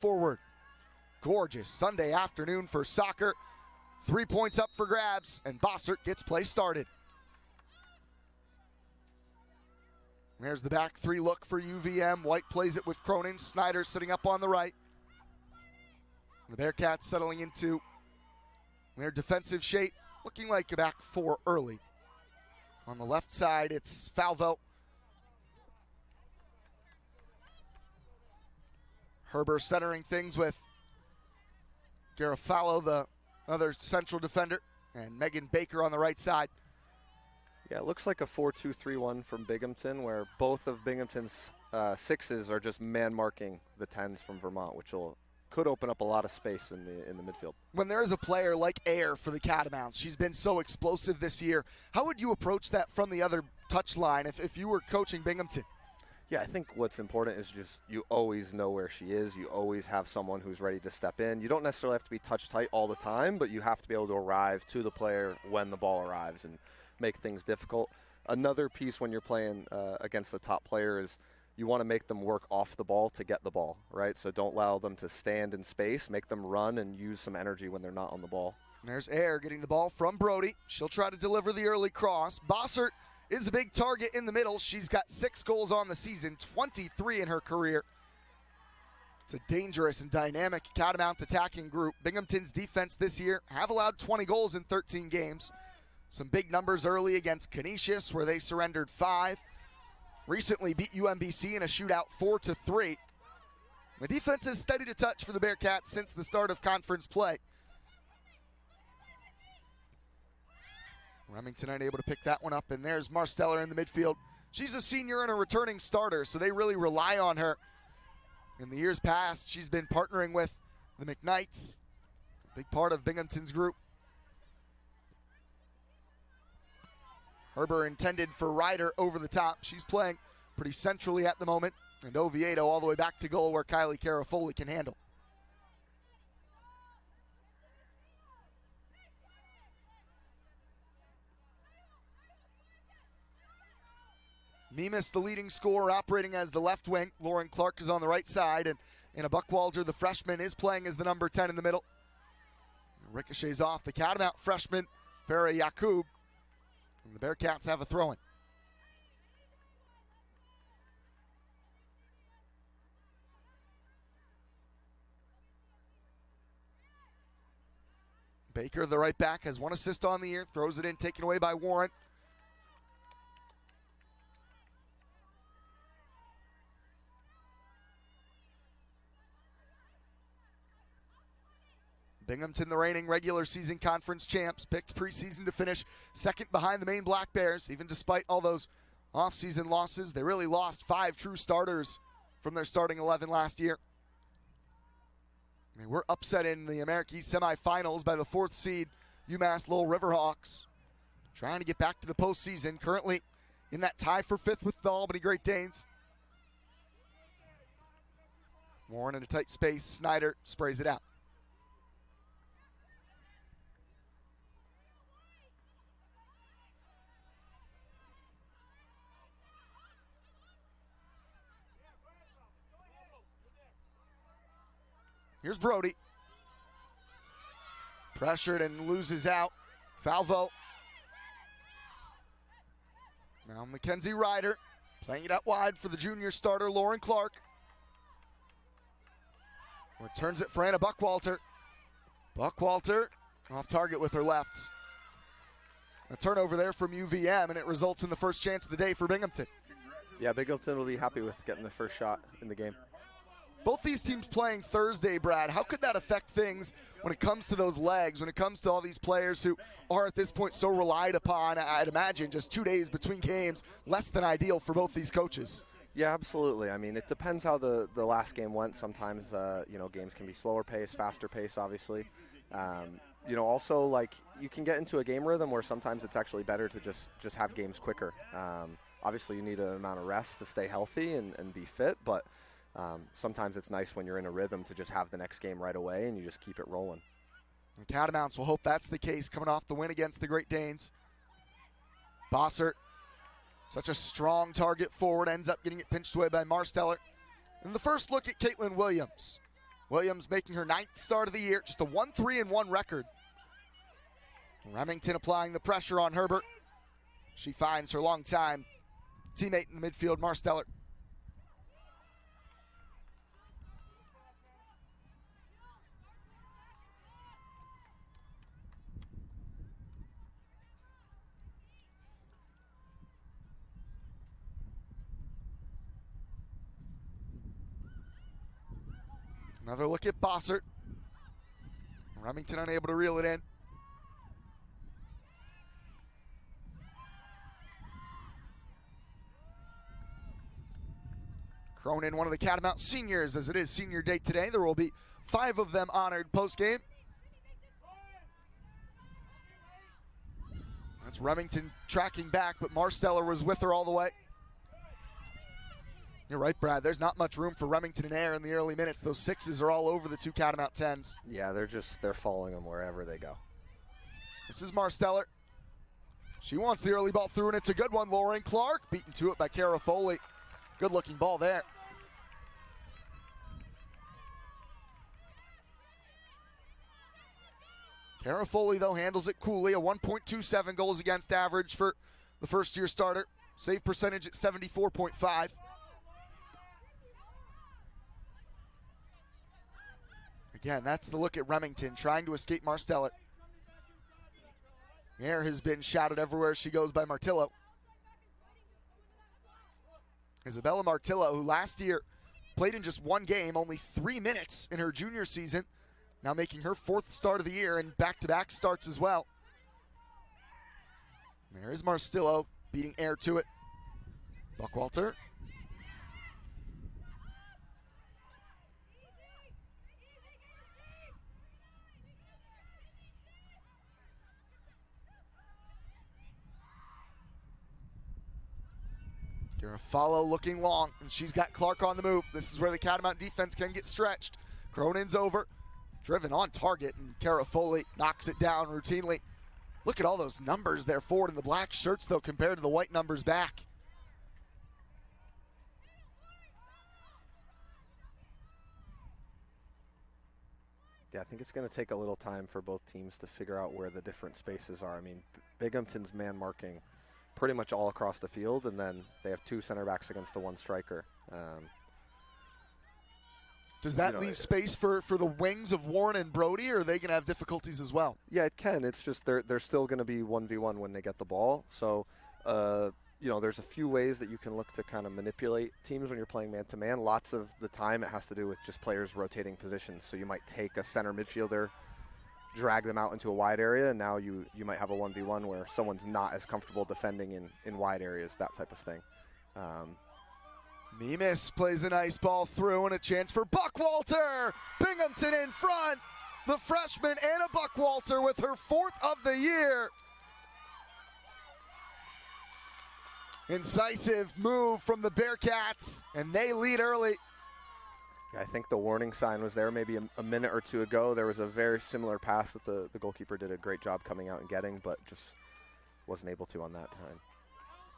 forward. Gorgeous Sunday afternoon for soccer. 3 points up for grabs, and Bossert gets play started. There's the back three look for UVM. White plays it with Cronin. Snyder sitting up on the right. The Bearcats settling into their defensive shape, looking like a back four early. On the left side, it's Falvo. Herber centering things with Garofalo, the other central defender, and Megan Baker on the right side. Yeah, it looks like a 4-2-3-1 from Binghamton, where both of Binghamton's sixes are just man-marking the 10s from Vermont, which could open up a lot of space in the midfield. When there is a player like Ayer for the Catamounts, she's been so explosive this year. How would you approach that from the other touchline if you were coaching Binghamton? Yeah, I think what's important is just you always know where she is. You always have someone who's ready to step in. You don't necessarily have to be touch tight all the time, but you have to be able to arrive to the player when the ball arrives and make things difficult. Another piece when you're playing against the top player is you want to make them work off the ball to get the ball, right? So don't allow them to stand in space. Make them run and use some energy when they're not on the ball. And there's Ayer getting the ball from Brody. She'll try to deliver the early cross. Bossert is a big target in the middle. She's got 6 goals on the season, 23 in her career. It's a dangerous and dynamic Catamount attacking group. Binghamton's defense this year have allowed 20 goals in 13 games. Some big numbers early against Canisius, where they surrendered 5. Recently beat UMBC in a shootout 4-3. The defense has steadied a touch for the Bearcats since the start of conference play. Remington unable to pick that one up, and there's Marsteller in the midfield. She's a senior and a returning starter, so they really rely on her. In the years past, she's been partnering with the McKnights, a big part of Binghamton's group. Herber intended for Ryder over the top. She's playing pretty centrally at the moment, and Oviedo all the way back to goal where Kylie Carafoli can handle. Mimas, the leading scorer, operating as the left wing. Lauren Clark is on the right side, and Buckwalter, the freshman, is playing as the number 10 in the middle. Ricochets off the Catamount freshman, Farah Yacoub. And the Bearcats have a throw-in. Baker, the right back, has 1 assist on the year, throws it in, taken away by Warren. Binghamton, the reigning regular season conference champs, picked preseason to finish second behind the Maine Black Bears. Even despite all those offseason losses, they really lost 5 true starters from their starting 11 last year. They were upset in the America East semifinals by the 4th seed UMass Lowell Riverhawks. Trying to get back to the postseason, currently in that tie for 5th with the Albany Great Danes. Warren in a tight space, Snyder sprays it out. Here's Brody. Pressured and loses out. Falvo. Now Mackenzie Ryder playing it out wide for the junior starter, Lauren Clark. Returns it for Anna Buckwalter. Buckwalter off target with her left. A turnover there from UVM, and it results in the first chance of the day for Binghamton. Yeah, Binghamton will be happy with getting the first shot in the game. Both these teams playing Thursday, Brad. How could that affect things when it comes to those legs, when it comes to all these players who are at this point so relied upon? I'd imagine just 2 days between games, less than ideal for both these coaches. Yeah, absolutely. I mean, it depends how the last game went. Sometimes, games can be slower pace, faster pace, obviously. Also, like, you can get into a game rhythm where sometimes it's actually better to just have games quicker. Obviously, you need an amount of rest to stay healthy and be fit, but sometimes it's nice when you're in a rhythm to just have the next game right away and you just keep it rolling. The Catamounts will hope that's the case coming off the win against the Great Danes. Bossert, such a strong target forward, ends up getting it pinched away by Marsteller. And the first look at Caitlin Williams. Williams making her 9th start of the year, just a 1-3-1 record. Remington applying the pressure on Herbert. She finds her longtime teammate in the midfield, Marsteller. Another look at Bossert. Remington unable to reel it in. Cronin, one of the Catamount seniors, as it is senior day today. There will be 5 of them honored post-game. That's Remington tracking back, but Marsteller was with her all the way. You're right, Brad. There's not much room for Remington and Air in the early minutes. Those 6s are all over the 2 Catamount 10s. Yeah, they're following them wherever they go. This is Marsteller. She wants the early ball through, and it's a good one. Lauren Clark beaten to it by Kara Foley. Good-looking ball there. Kara Foley, though, handles it coolly. A 1.27 goals against average for the first-year starter. Save percentage at 74.5. Again, that's the look at Remington, trying to escape Marsteller. Air has been shouted everywhere she goes by Martillo. Isabella Martillo, who last year played in just 1 game, only 3 minutes in her junior season, now making her 4th start of the year and back-to-back starts as well. There is Martillo beating Air to it. Buckwalter. Garofalo looking long, and she's got Clark on the move. This is where the Catamount defense can get stretched. Cronin's over, driven on target, and Kara Foley knocks it down routinely. Look at all those numbers there forward in the black shirts, though, compared to the white numbers back. Yeah, I think it's going to take a little time for both teams to figure out where the different spaces are. I mean, Binghamton's man marking pretty much all across the field, and then they have 2 center backs against the 1 striker. Does that leave space for the wings of Warren and Brody, or are they going to have difficulties as well? Yeah, it can. It's just they're still going to be 1v1 when they get the ball. So, there's a few ways that you can look to kind of manipulate teams when you're playing man-to-man. Lots of the time it has to do with just players rotating positions. So you might take a center midfielder, drag them out into a wide area, and now you might have a 1v1 where someone's not as comfortable defending in wide areas, that type of thing. Mimis plays a nice ball through, and a chance for Buckwalter. Binghamton in front. The freshman Anna Buckwalter with her 4th of the year. Incisive move from the Bearcats, and they lead early. I think the warning sign was there maybe a minute or 2 ago. There was a very similar pass that the goalkeeper did a great job coming out and getting, but just wasn't able to on that time.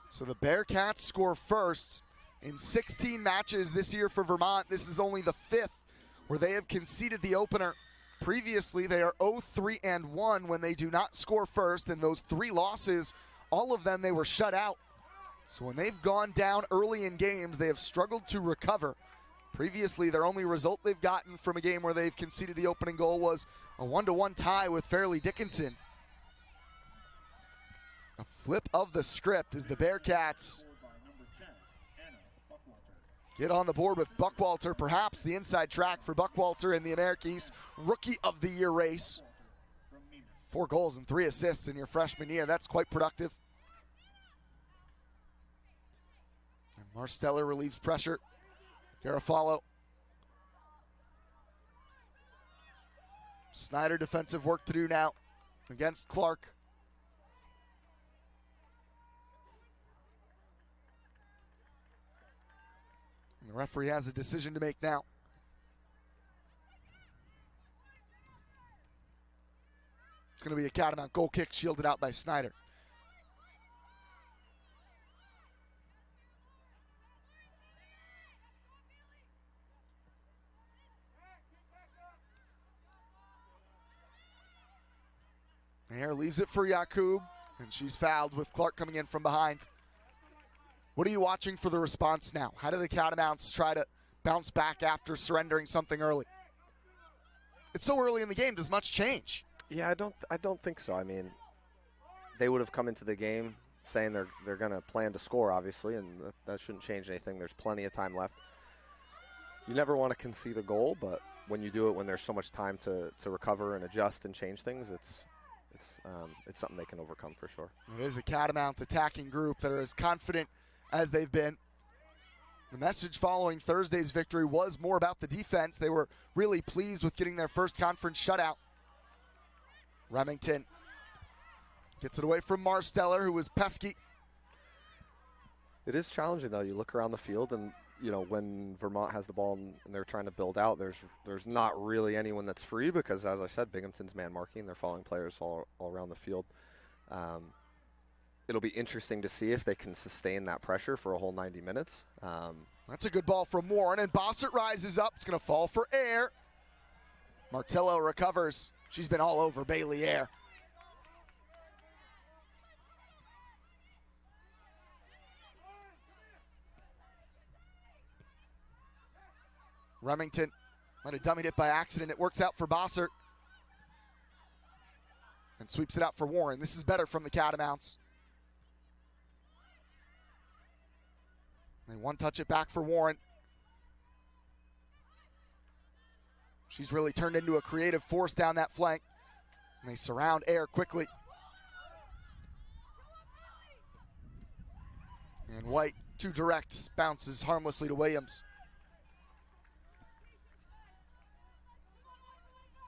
So the Bearcats score first in 16 matches this year for Vermont. This is only the 5th where they have conceded the opener. Previously, they are 0-3-1 when they do not score first, and those 3 losses, all of them they were shut out. So when they've gone down early in games, they have struggled to recover. Previously, their only result they've gotten from a game where they've conceded the opening goal was a 1-1 tie with Fairleigh Dickinson. A flip of the script as the Bearcats get on the board with Buckwalter, perhaps the inside track for Buckwalter in the America East Rookie of the Year race. 4 goals and 3 assists in your freshman year. That's quite productive. And Marsteller relieves pressure. Garofalo. Snyder defensive work to do now against Clark. And the referee has a decision to make now. It's going to be a Catamount goal kick shielded out by Snyder. Air leaves it for Yakub, and she's fouled with Clark coming in from behind. What are you watching for the response now? How do the Catamounts try to bounce back after surrendering something early? It's so early in the game. Does much change? Yeah, I don't think so. I mean, they would have come into the game saying they're going to plan to score, obviously, and that shouldn't change anything. There's plenty of time left. You never want to concede a goal, but when you do it when there's so much time to recover and adjust and change things, it's something they can overcome for sure. It is a Catamount attacking group that are as confident as they've been. The message following Thursday's victory was more about the defense. They were really pleased with getting their first conference shutout. Remington gets it away from Marsteller, who was pesky. It is challenging, though. You look around the field, and when Vermont has the ball and they're trying to build out, there's not really anyone that's free because, as I said, Binghamton's man marking. They're following players all around the field. It'll be interesting to see if they can sustain that pressure for a whole 90 minutes. That's a good ball from Warren, and Bossert rises up. It's going to fall for Air. Martello recovers. She's been all over Bailey Air. Remington might have dummied it by accident. It works out for Bossert. And sweeps it out for Warren. This is better from the Catamounts. They one-touch it back for Warren. She's really turned into a creative force down that flank. And they surround Air quickly. And White, too direct, bounces harmlessly to Williams.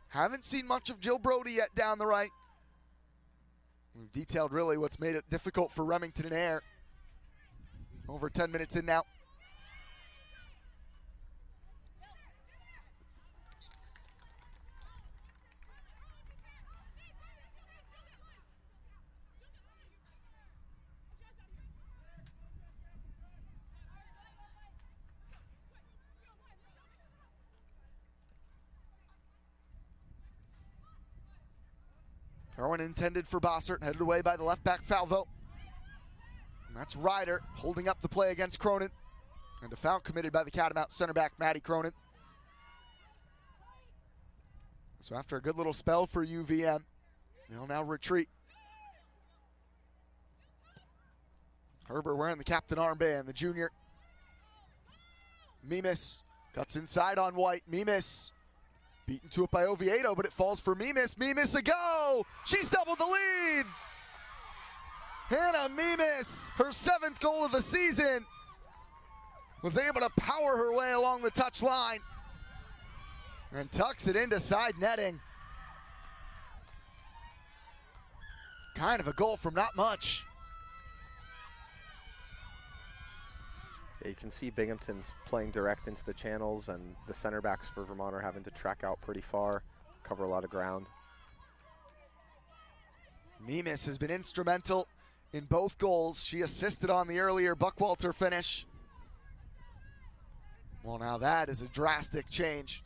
Haven't seen much of Jill Brody yet down the right. We've detailed really what's made it difficult for Remington and Air. Over 10 minutes in now. Throw-in intended for Bossert, headed away by the left back Falvo. And that's Ryder holding up the play against Cronin. And a foul committed by the Catamount center back, Maddie Cronin. So after a good little spell for UVM, they'll now retreat. Herber wearing the captain armband, the junior. Mimas cuts inside on White. Mimas beaten to it by Oviedo, but it falls for Mimas. Mimas a go! She's doubled the lead! Hannah Mimas, her 7th goal of the season, was able to power her way along the touch line and tucks it into side netting. Kind of a goal from not much. Yeah, you can see Binghamton's playing direct into the channels, and the center backs for Vermont are having to track out pretty far, cover a lot of ground. Mimas has been instrumental in both goals. She assisted on the earlier Buckwalter finish. Well, now that is a drastic change.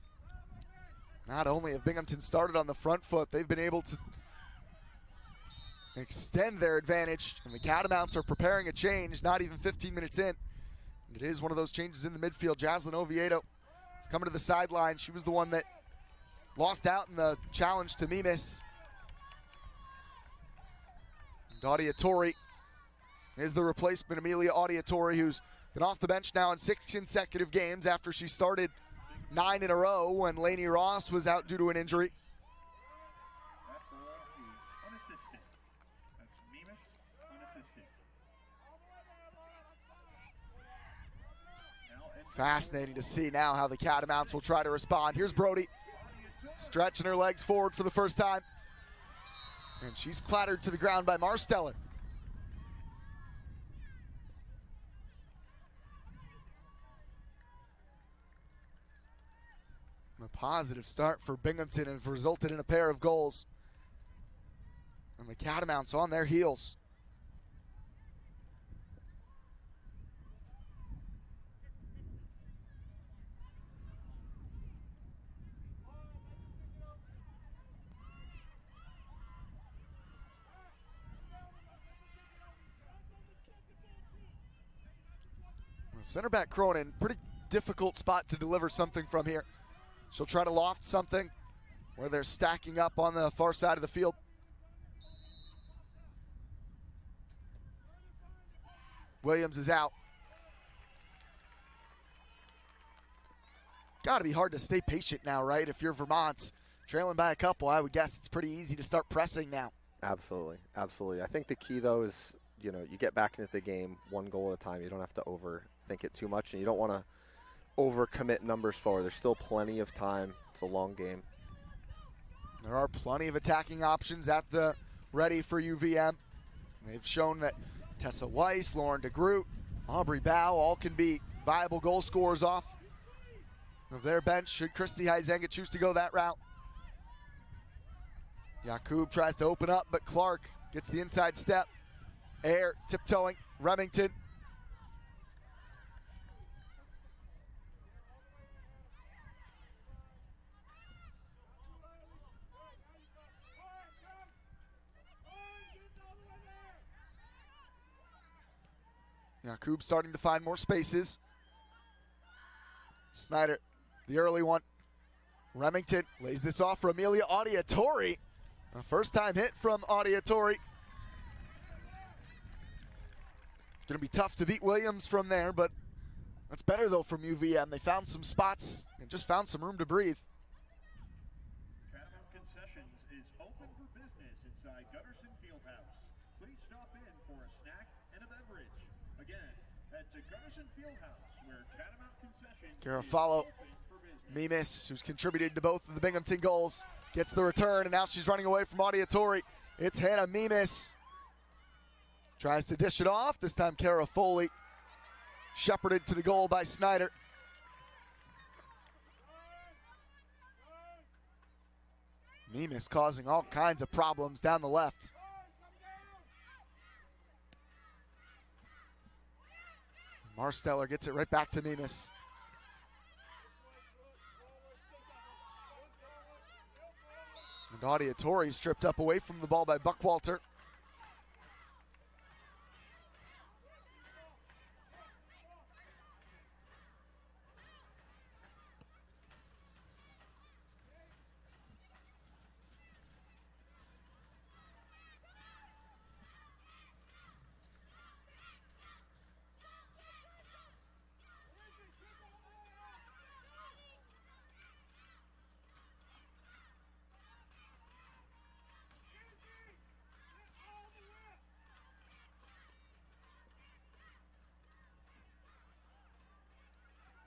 Not only have Binghamton started on the front foot, they've been able to extend their advantage, and the Catamounts are preparing a change not even 15 minutes in. It is one of those changes in the midfield. Jaslyn Oviedo is coming to the sideline. She was the one that lost out in the challenge to Mimas. And Audiatori is the replacement, Amelia Audiatori, who's been off the bench now in 6 consecutive games after she started 9 in a row when Lainey Ross was out due to an injury. Fascinating to see now how the Catamounts will try to respond. Here's Brody, stretching her legs forward for the first time. And she's clattered to the ground by Marsteller. A positive start for Binghamton and have resulted in a pair of goals. And the Catamounts on their heels. Center back Cronin, pretty difficult spot to deliver something from here. She'll try to loft something where they're stacking up on the far side of the field. Williams is out. Got to be hard to stay patient now, right? If you're Vermont, trailing by a couple, I would guess it's pretty easy to start pressing now. Absolutely, absolutely. I think the key, though, is, you get back into the game one goal at a time. You don't have to overthink it too much, and you don't want to overcommit numbers forward. There's still plenty of time. It's a long game. There are plenty of attacking options at the ready for UVM. They've shown that Tessa Weiss, Lauren DeGroot, Aubrey Bow all can be viable goal scorers off of their bench should Christy Heisenga choose to go that route. Yakub tries to open up, but Clark gets the inside step. Air tiptoeing, Remington. Yakub starting to find more spaces. Snyder, the early one. Remington lays this off for Amelia Audiatori. A first-time hit from Audiatori. Going to be tough to beat Williams from there, but that's better, though, from UVM. They found some spots and just found some room to breathe. Catamount Concessions is open for business inside Gutterson Fieldhouse. Please stop in for a snack and a beverage. Again, head to Gutterson Fieldhouse, where Catamount Concessions Garofalo, is open for business. Mimis, who's contributed to both of the Binghamton goals, gets the return, and now she's running away from Audiatori. It's Hannah Mimis. Tries to dish it off. This time, Kara Foley shepherded to the goal by Snyder. Mimis causing all kinds of problems down the left. Marsteller gets it right back to Mimis. And Audiatori stripped up away from the ball by Buckwalter.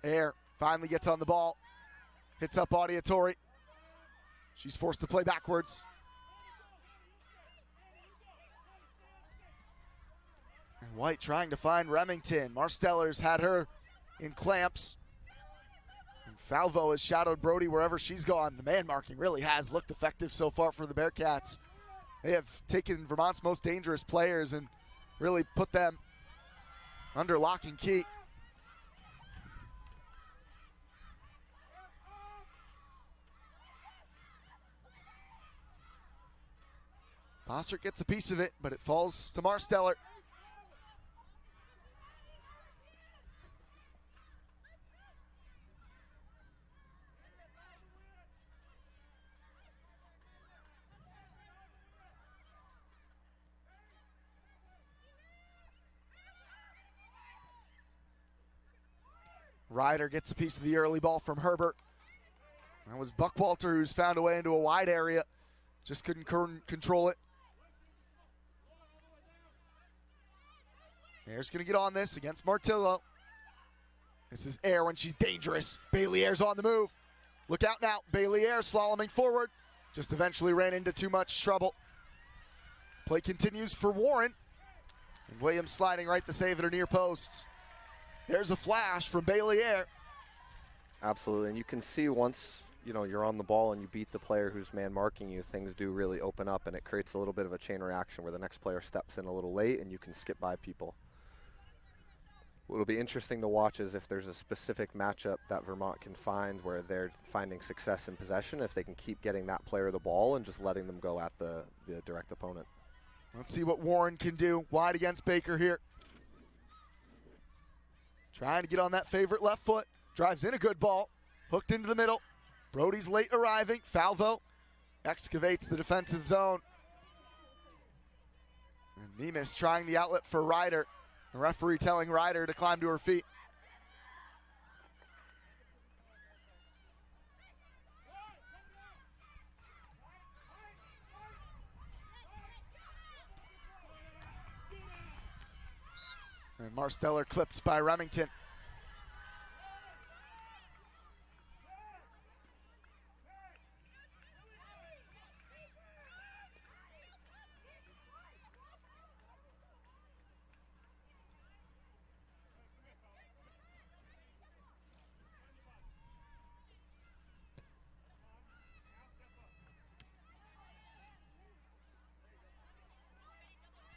Air finally gets on the ball, hits up Audiatori. She's forced to play backwards. And White trying to find Remington. Marsteller's had her in clamps. And Falvo has shadowed Brody wherever she's gone. The man marking really has looked effective so far for the Bearcats. They have taken Vermont's most dangerous players and really put them under lock and key. Bossert gets a piece of it, but it falls to Marsteller. Ryder gets a piece of the early ball from Herbert. That was Buckwalter who's found a way into a wide area. Just couldn't control it. Air's going to get on this against Martillo. This is Air when she's dangerous. Bailey Air's on the move. Look out now. Bailey Air slaloming forward. Just eventually ran into too much trouble. Play continues for Warren. And Williams sliding right to save at her near posts. There's a flash from Bailey Air. Absolutely, and you can see once you're on the ball and you beat the player who's man marking you, things do really open up, and it creates a little bit of a chain reaction where the next player steps in a little late and you can skip by people. What'll be interesting to watch is if there's a specific matchup that Vermont can find where they're finding success in possession, if they can keep getting that player the ball and just letting them go at the direct opponent. Let's see what Warren can do. Wide against Baker here. Trying to get on that favorite left foot. Drives in a good ball. Hooked into the middle. Brody's late arriving. Falvo excavates the defensive zone. And Mimas trying the outlet for Ryder. The referee telling Ryder to climb to her feet. And Marsteller clipped by Remington.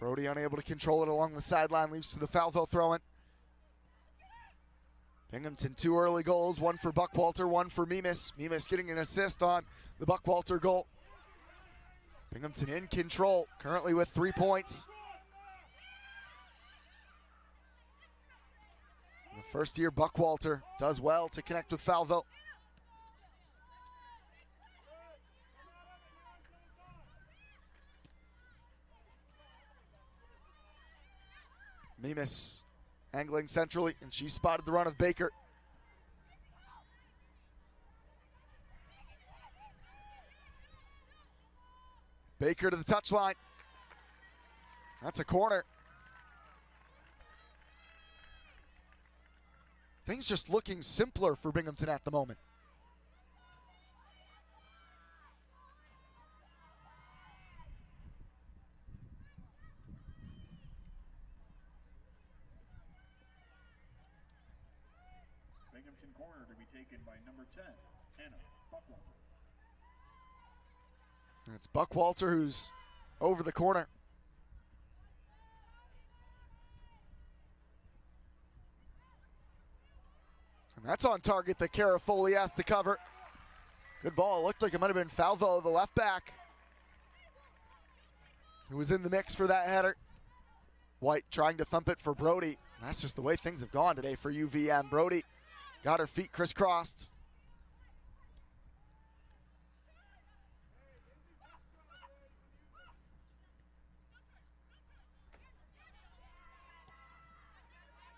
Brody unable to control it along the sideline, leaves to the Falvo throw-in. Binghamton 2 early goals, one for Buckwalter, one for Mimas. Mimas getting an assist on the Buckwalter goal. Binghamton in control, currently with 3 points. The first year Buckwalter does well to connect with Falvo. Mimas angling centrally, and she spotted the run of Baker. Baker to the touchline. That's a corner. Things just looking simpler for Binghamton at the moment. Binghamton corner to be taken by number 10, Anna Buckwalter. And it's Buckwalter who's over the corner. And that's on target that Cara Foley has to cover. Good ball. It looked like it might have been Falvo, the left back, who was in the mix for that header. White trying to thump it for Brody. That's just the way things have gone today for UVM. Brody got her feet crisscrossed.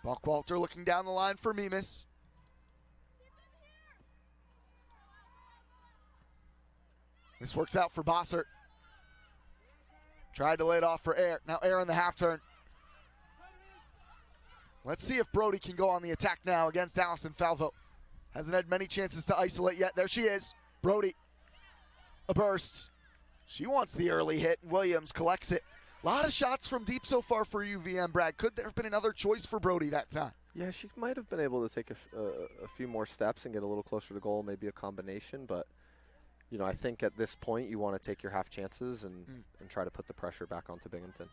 Buckwalter looking down the line for Mimas. This works out for Bossert. Tried to lay it off for Air. Now Air in the half turn. Let's see if Brody can go on the attack now against Allison Falvo. Hasn't had many chances to isolate yet. There she is. Brody. A burst. She wants the early hit, and Williams collects it. A lot of shots from deep so far for UVM, Brad. Could there have been another choice for Brody that time? Yeah, she might have been able to take a few more steps and get a little closer to goal, maybe a combination. But, you know, I think at this point you want to take your half chances and try to put the pressure back onto Binghamton.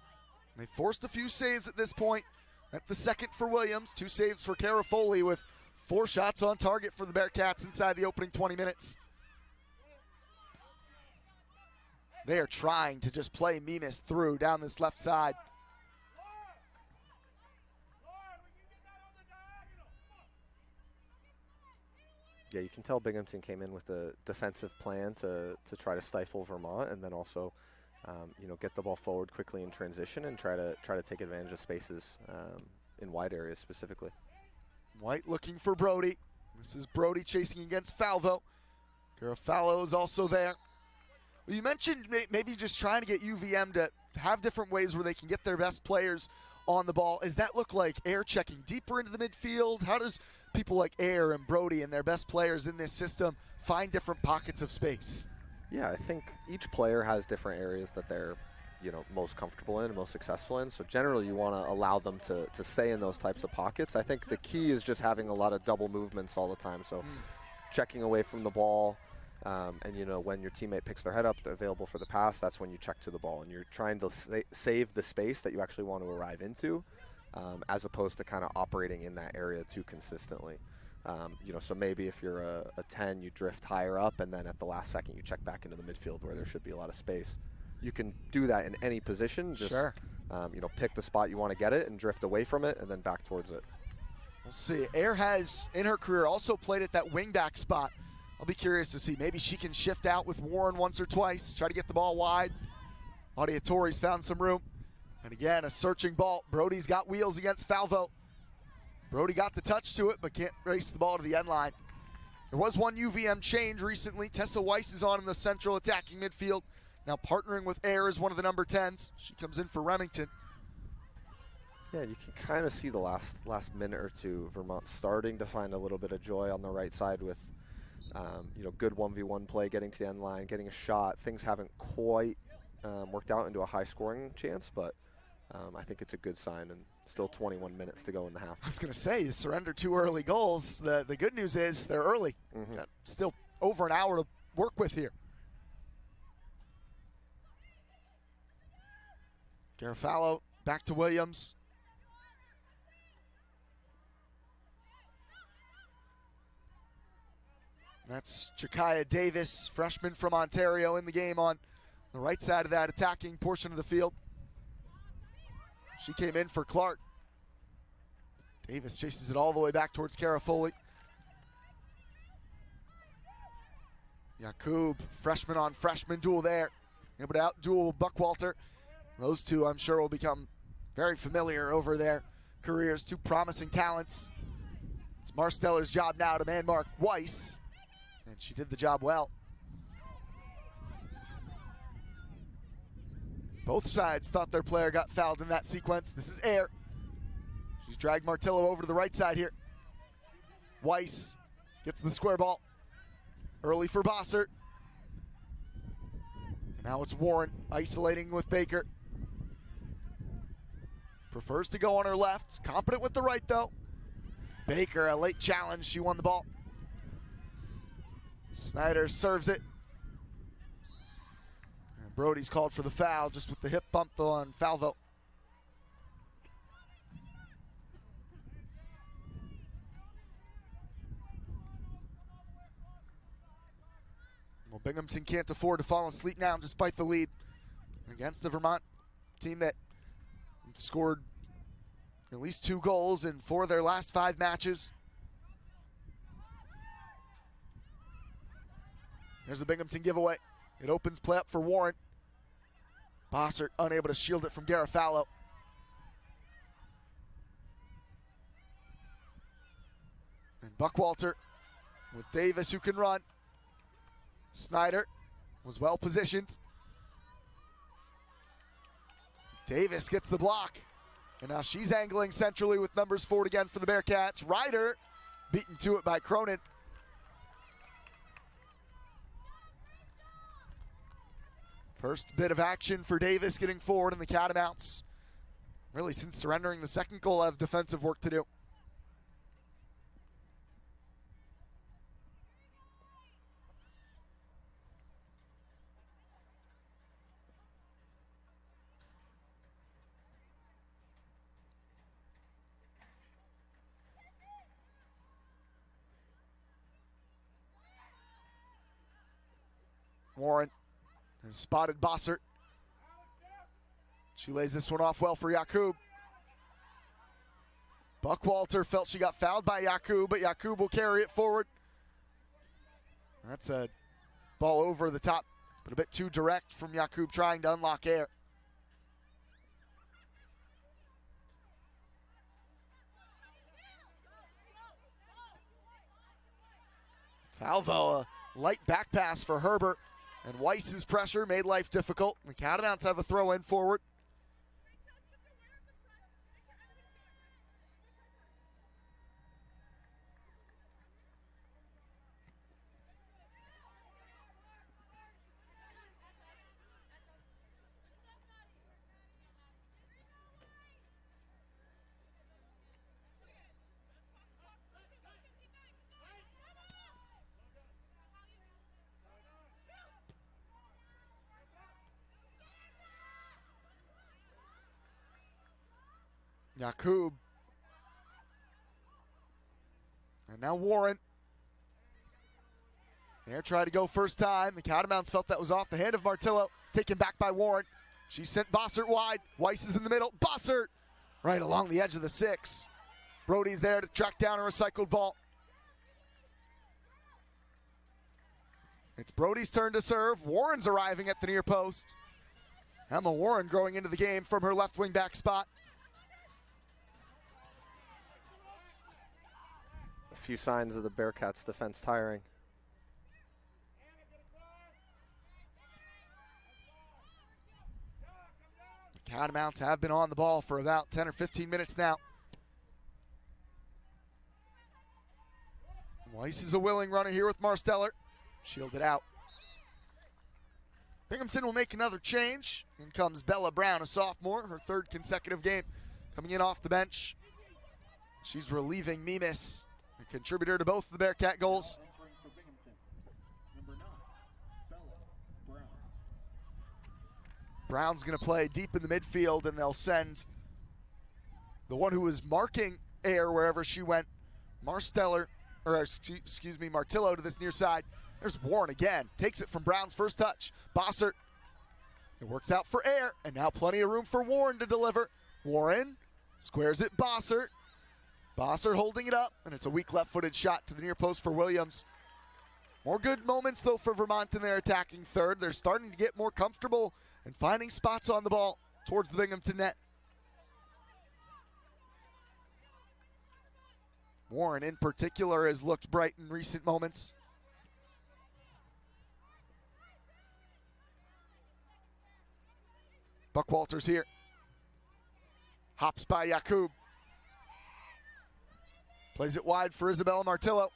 They forced a few saves at this point. At the second for Williams, 2 saves for Cara Foley with 4 shots on target for the Bearcats inside the opening 20 minutes. They are trying to just play Mimas through down this left side. Yeah, you can tell Binghamton came in with a defensive plan to try to stifle Vermont, and then also, you know, get the ball forward quickly in transition and try to take advantage of spaces in wide areas specifically. White looking for Brody. This is Brody chasing against Falvo. Garofalo is also there. Well, you mentioned maybe just trying to get UVM to have different ways where they can get their best players on the ball. Does that look like Air checking deeper into the midfield? How does people like Air and Brody and their best players in this system find different pockets of space? Yeah, I think each player has different areas that they're, you know, most comfortable in, most successful in. So generally you want to allow them to stay in those types of pockets. I think the key is just having a lot of double movements all the time. So checking away from the ball, and, you know, when your teammate picks their head up, they're available for the pass, that's when you check to the ball. And you're trying to save the space that you actually want to arrive into, as opposed to kind of operating in that area too consistently. You know, so maybe if you're a 10, you drift higher up, and then at the last second you check back into the midfield where there should be a lot of space. You can do that in any position. Just, sure. You know, pick the spot you want to get it and drift away from it and then back towards it. We'll see. Air has, in her career, also played at that wingback spot. I'll be curious to see. Maybe she can shift out with Warren once or twice, try to get the ball wide. Auditori's found some room. And again, a searching ball. Brody's got wheels against Falvo. Brody got the touch to it, but can't race the ball to the end line. There was one UVM change recently. Tessa Weiss is on in the central attacking midfield. Now partnering with Air as one of the number 10s. She comes in for Remington. Yeah, you can kind of see the last minute or two, Vermont starting to find a little bit of joy on the right side with, good 1v1 play, getting to the end line, getting a shot. Things haven't quite worked out into a high-scoring chance, but I think it's a good sign, and still 21 minutes to go in the half. I was going to say, you surrender 2 early goals. The good news is they're early. Got still over an hour to work with here. Garofalo back to Williams. That's Jakaya Davis, freshman from Ontario, in the game on the right side of that attacking portion of the field. She came in for Clark. Davis chases it all the way back towards Carafoli. Yakub, freshman on freshman duel there. Able to out-duel Buckwalter. Those two, I'm sure, will become very familiar over their careers. 2 promising talents. It's Marsteller's job now to man-mark Weiss. And she did the job well. Both sides thought their player got fouled in that sequence. This is Air. She's dragged Martillo over to the right side here. Weiss gets the square ball. Early for Bossert. And now it's Warren isolating with Baker. Prefers to go on her left. Competent with the right, though. Baker, a late challenge. She won the ball. Snyder serves it. And Brody's called for the foul just with the hip bump on Falvo. Well, Binghamton can't afford to fall asleep now despite the lead against the Vermont team that scored at least 2 goals in 4 of their last 5 matches. There's the Binghamton giveaway. It opens play up for Warren. Bossert unable to shield it from Garofalo. And Buckwalter with Davis who can run. Snyder was well positioned. Davis gets the block. And now she's angling centrally with numbers forward again for the Bearcats. Ryder beaten to it by Cronin. First bit of action for Davis getting forward in the Catamounts. Really, since surrendering the second goal, have defensive work to do. Warren has spotted Bossert. She lays this one off well for Yakub. Buckwalter felt she got fouled by Yakub, but Yakub will carry it forward. That's a ball over the top, but a bit too direct from Yakub trying to unlock Air. Falvo, a light back pass for Herbert. And Weiss's pressure made life difficult. The Catamounts have a throw in forward. Yakub. And now Warren. Air tried to go first time. The Catamounts felt that was off the hand of Martillo. Taken back by Warren. She sent Bossert wide. Weiss is in the middle. Bossert right along the edge of the 6. Brody's there to track down a recycled ball. It's Brody's turn to serve. Warren's arriving at the near post. Emma Warren growing into the game from her left wing back spot. A few signs of the Bearcats' defense tiring. The Catamounts have been on the ball for about 10 or 15 minutes now. Weiss is a willing runner here with Marsteller. Shielded out. Binghamton will make another change. In comes Bella Brown, a sophomore, her third consecutive game coming in off the bench. She's relieving Mimis, a contributor to both of the Bearcat goals. Entering for Binghamton, number 9, Bella Brown. Brown's going to play deep in the midfield, and they'll send the one who was marking Air wherever she went, Martillo, to this near side. There's Warren again. Takes it from Brown's first touch. Bossert. It works out for Air, and now plenty of room for Warren to deliver. Warren squares it. Bossert. Bossert holding it up, and it's a weak left-footed shot to the near post for Williams. More good moments, though, for Vermont in their attacking third. They're starting to get more comfortable and finding spots on the ball towards the Binghamton net. Warren, in particular, has looked bright in recent moments. Buck Walters here. Hops by Yakub. Plays it wide for Isabella Martillo.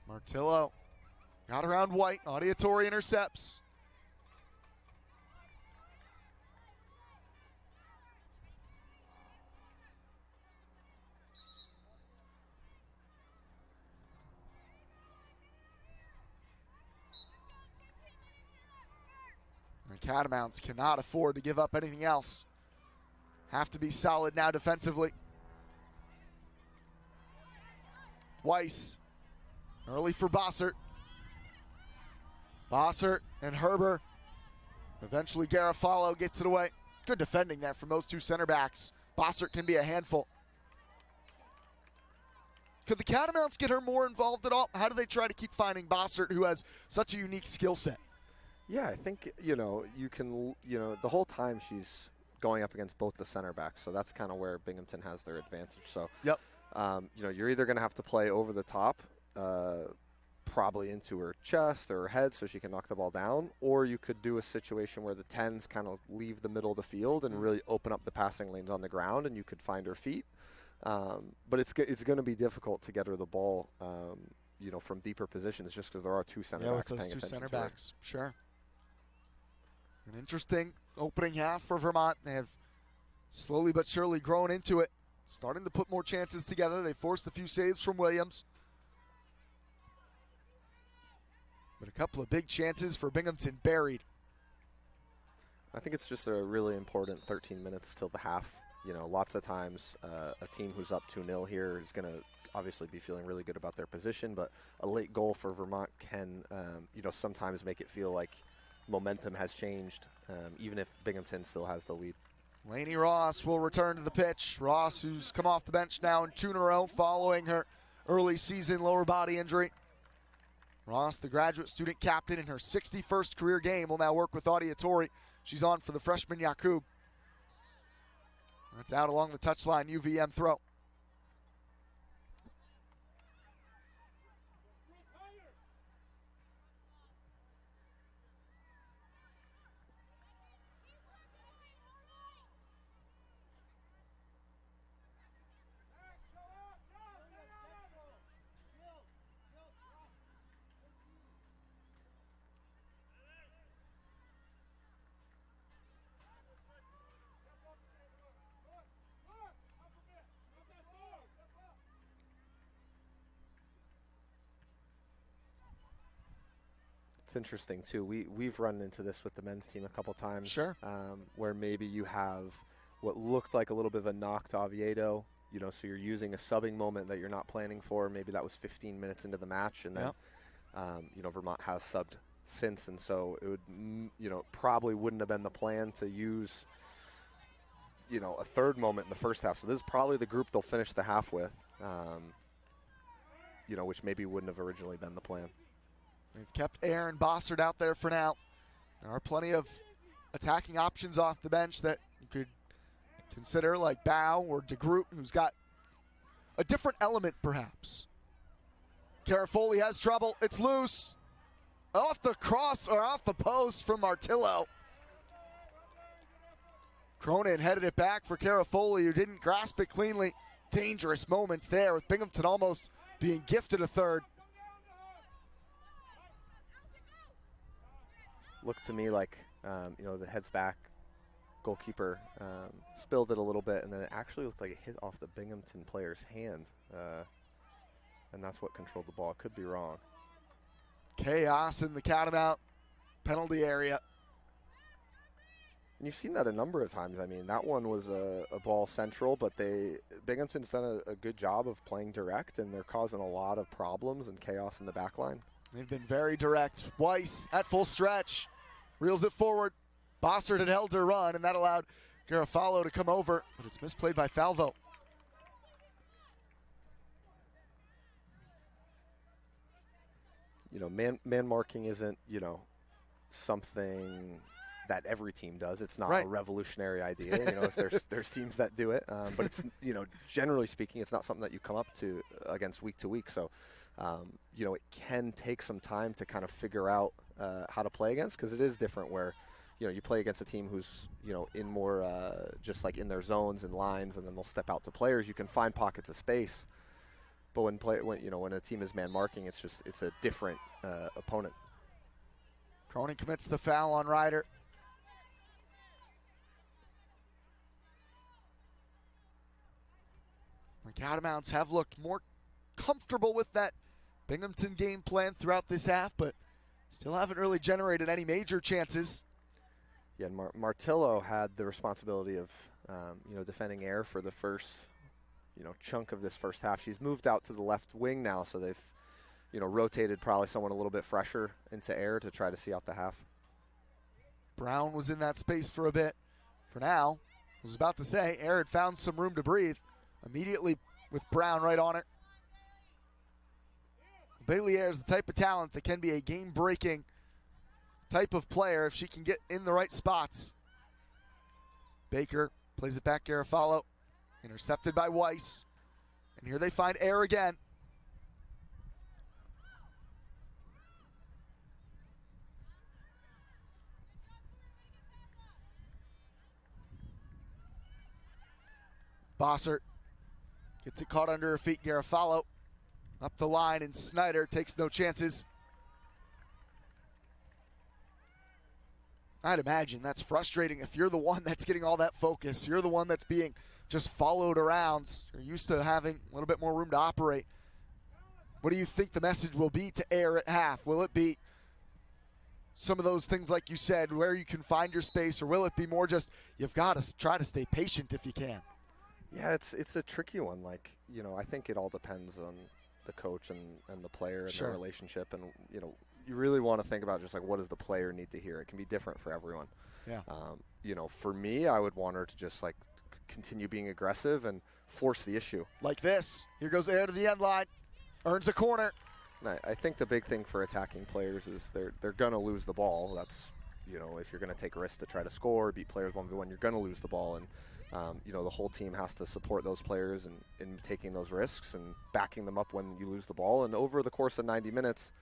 Martillo got around White. Audiatory intercepts. The Catamounts cannot afford to give up anything else. Have to be solid now defensively. Weiss. Early for Bossert. Bossert and Herber. Eventually Garofalo gets it away. Good defending there from those two center backs. Bossert can be a handful. Could the Catamounts get her more involved at all? How do they try to keep finding Bossert, who has such a unique skill set? Yeah, I think, you can, the whole time she's going up against both the center backs, so that's kind of where Binghamton has their advantage. So, yep. You're either going to have to play over the top, probably into her chest or her head so she can knock the ball down, or you could do a situation where the 10s kind of leave the middle of the field and really open up the passing lanes on the ground, and you could find her feet. But it's going to be difficult to get her the ball, from deeper positions just because there are two center backs paying attention to her. Yeah, with those two center backs, sure. An interesting opening half for Vermont. They have slowly but surely grown into it, starting to put more chances together. They forced a few saves from Williams. But a couple of big chances for Binghamton buried. I think it's just a really important 13 minutes till the half. Lots of times a team who's up 2-0 here is going to obviously be feeling really good about their position, but a late goal for Vermont can, sometimes make it feel like momentum has changed, even if Binghamton still has the lead. Lainey Ross will return to the pitch. Ross, who's come off the bench now in 2 in a row following her early season lower body injury. Ross, the graduate student captain in her 61st career game, will now work with Audiatory. She's on for the freshman Yakub. That's out along the touchline, UVM throw. It's interesting, too. We've run into this with the men's team a couple times. Sure. Where maybe you have what looked like a little bit of a knock to Oviedo, so you're using a subbing moment that you're not planning for. Maybe that was 15 minutes into the match, and then, Vermont has subbed since, and so it would, probably wouldn't have been the plan to use, a third moment in the first half. So this is probably the group they'll finish the half with, which maybe wouldn't have originally been the plan. We've kept Aaron Bossert out there for now. There are plenty of attacking options off the bench that you could consider, like Bow or DeGroot, who's got a different element perhaps. Garofoli has trouble. It's loose. Off the cross or off the post from Martillo. Cronin headed it back for Garofoli, who didn't grasp it cleanly. Dangerous moments there with Binghamton almost being gifted a third. Looked to me like, the heads back goalkeeper spilled it a little bit, and then it actually looked like it hit off the Binghamton player's hand, and that's what controlled the ball. It could be wrong. Chaos in the Catamount penalty area. And you've seen that a number of times. I mean, that one was a ball central, but Binghamton's done a good job of playing direct, and they're causing a lot of problems and chaos in the back line. They've been very direct. Weiss at full stretch. Reels it forward. Bossert had held her run, and that allowed Garofalo to come over, but it's misplayed by Falvo. Man marking isn't, something that every team does. It's not right. A revolutionary idea. There's teams that do it, but it's, generally speaking, it's not something that you come up to against week to week. So, it can take some time to kind of figure out how to play against, because it is different where, you play against a team who's, in more just like in their zones and lines, and then they'll step out to players. You can find pockets of space, but when a team is man marking, it's a different opponent. Cronin commits the foul on Ryder. The Catamounts have looked more comfortable with that Binghamton game plan throughout this half, but still haven't really generated any major chances. Yeah, and Martillo had the responsibility of, defending Air for the first, chunk of this first half. She's moved out to the left wing now, so they've, rotated probably someone a little bit fresher into Air to try to see out the half. Brown was in that space for a bit. For now, I was about to say, Air had found some room to breathe immediately with Brown right on it. Bailey Air is the type of talent that can be a game-breaking type of player if she can get in the right spots. Baker plays it back, Garofalo. Intercepted by Weiss. And here they find Air again. Bossert gets it caught under her feet. Garofalo up the line, and Snyder takes no chances. I'd imagine that's frustrating if you're the one that's getting all that focus. You're the one that's being just followed around. You're used to having a little bit more room to operate. What do you think the message will be to Air at half? Will it be some of those things like you said, where you can find your space, or will it be more just you've got to try to stay patient if you can? Yeah, it's a tricky one. I think it all depends on the coach and the player and their relationship. And, you really want to think about just what does the player need to hear? It can be different for everyone. Yeah. For me, I would want her to just continue being aggressive and force the issue. Like this. Here goes Air to the end line. Earns a corner. And I think the big thing for attacking players is they're going to lose the ball. That's, if you're going to take a risk to try to score, beat players 1v1, you're going to lose the ball. And, the whole team has to support those players in taking those risks and backing them up when you lose the ball. And over the course of 90 minutes,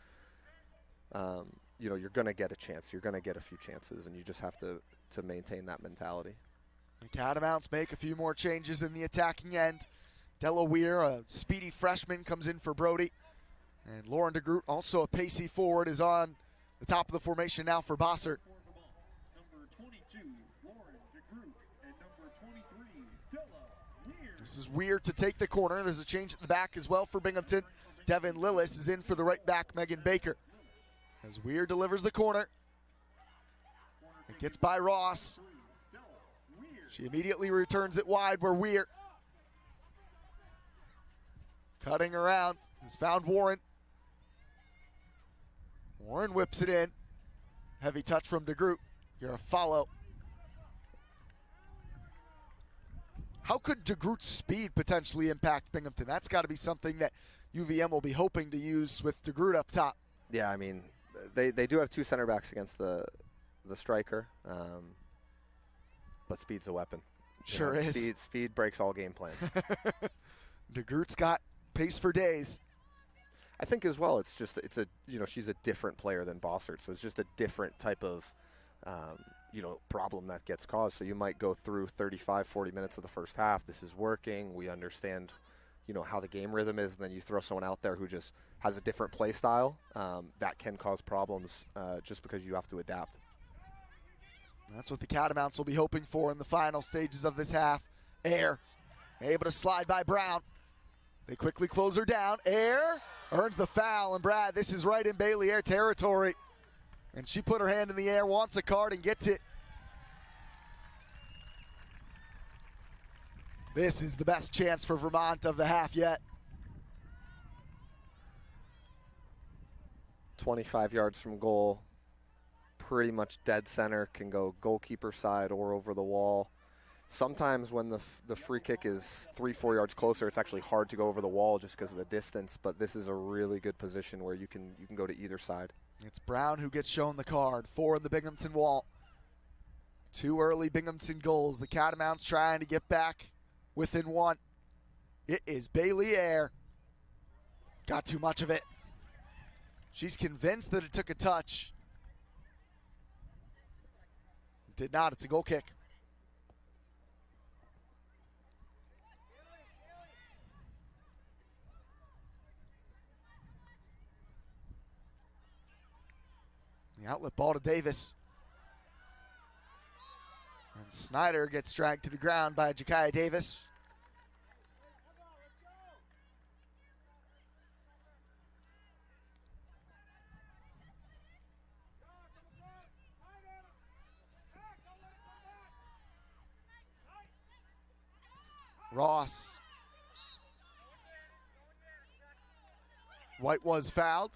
you're going to get a chance. You're going to get a few chances, and you just have to maintain that mentality. The Catamounts make a few more changes in the attacking end. Della Weir, a speedy freshman, comes in for Brody. And Lauren DeGroot, also a pacey forward, is on the top of the formation now for Bossert. Number 22, Lauren DeGroot, and number 23, Della Weir. This is Weir to take the corner. There's a change at the back as well for Binghamton. Devin Lillis is in for the right back, Megan Baker. As Weir delivers the corner. It gets by Ross. She immediately returns it wide where Weir, cutting around, has found Warren. Warren whips it in. Heavy touch from DeGroot. You're a follow. How could DeGroot's speed potentially impact Binghamton? That's got to be something that UVM will be hoping to use with DeGroot up top. Yeah, I mean, they do have two center backs against the striker, but speed's a weapon. Sure is. Speed breaks all game plans. DeGroot's got pace for days. I think as well, she's a different player than Bossert, so it's just a different type of problem that gets caused. So you might go through 35, 40 minutes of the first half. This is working. We understand, how the game rhythm is, and then you throw someone out there who just has a different play style. That can cause problems just because you have to adapt. That's what the Catamounts will be hoping for in the final stages of this half. Air, able to slide by Brown. They quickly close her down. Air earns the foul, and Brad, this is right in Bailey Air territory. And she put her hand in the air, wants a card, and gets it. This is the best chance for Vermont of the half yet. 25 yards from goal. Pretty much dead center, can go goalkeeper side or over the wall. Sometimes when the free kick is 3-4 yards closer, it's actually hard to go over the wall just because of the distance, but this is a really good position where you can go to either side. It's Brown who gets shown the card. 4 in the Binghamton wall. 2 early Binghamton goals. The Catamounts trying to get back within 1. It is Bailey Air. Got too much of it. She's convinced that it took a touch. Did not. It's a goal kick. The outlet ball to Davis. And Snyder gets dragged to the ground by Jakaya Davis. Ross. White was fouled.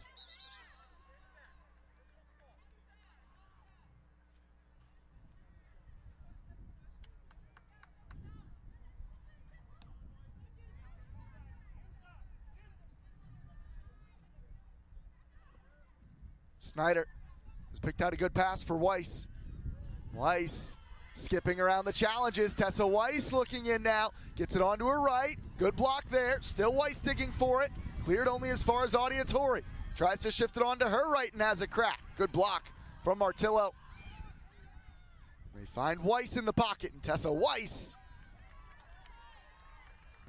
Snyder has picked out a good pass for Weiss. Weiss skipping around the challenges. Tessa Weiss looking in now. Gets it onto her right. Good block there. Still Weiss digging for it. Cleared only as far as Audiatori. Tries to shift it onto her right and has a crack. Good block from Martillo. They find Weiss in the pocket, and Tessa Weiss.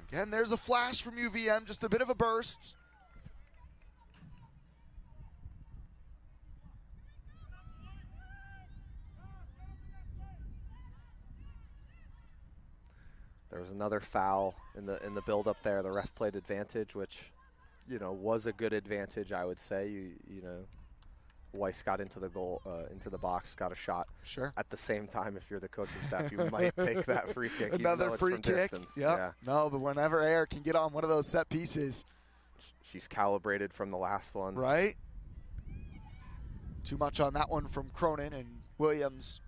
Again, there's a flash from UVM, just a bit of a burst. There was another foul in the build-up there. The ref played advantage, which, was a good advantage, I would say. Weiss got into the goal, into the box, got a shot. Sure. At the same time, if you're the coaching staff, you might take that free kick. Another free kick. Yep. Yeah. No, but whenever Air can get on one of those set pieces. She's calibrated from the last one. Right. Too much on that one from Cronin, and Williams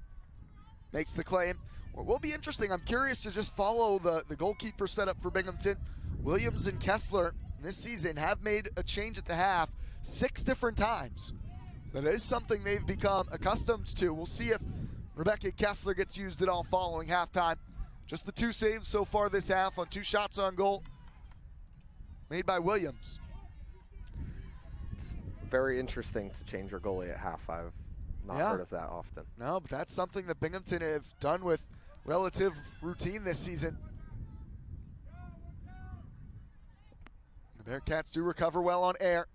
makes the claim. Will be interesting. I'm curious to just follow the goalkeeper setup for Binghamton. Williams and Kessler this season have made a change at the half 6 different times. So that is something they've become accustomed to. We'll see if Rebecca Kessler gets used at all following halftime. Just the 2 saves so far this half on 2 shots on goal made by Williams. It's very interesting to change your goalie at half. I've not heard of that often. No, but that's something that Binghamton have done with relative routine this season. The Bearcats do recover well on Air.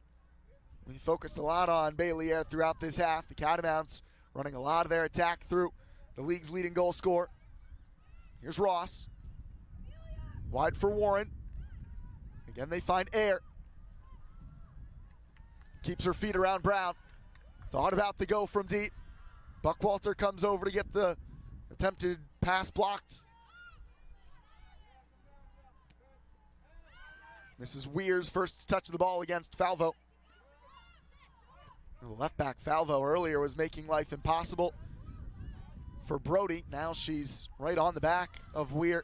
We focused a lot on Bailey Air throughout this half. The Catamounts running a lot of their attack through the league's leading goal scorer. Here's Ross. Wide for Warren. Again, they find Air. Keeps her feet around Brown. Thought about the go from deep. Buckwalter comes over to get the attempted pass blocked. This is Weir's first touch of the ball against Falvo. The left back Falvo earlier was making life impossible for Brody. Now she's right on the back of Weir.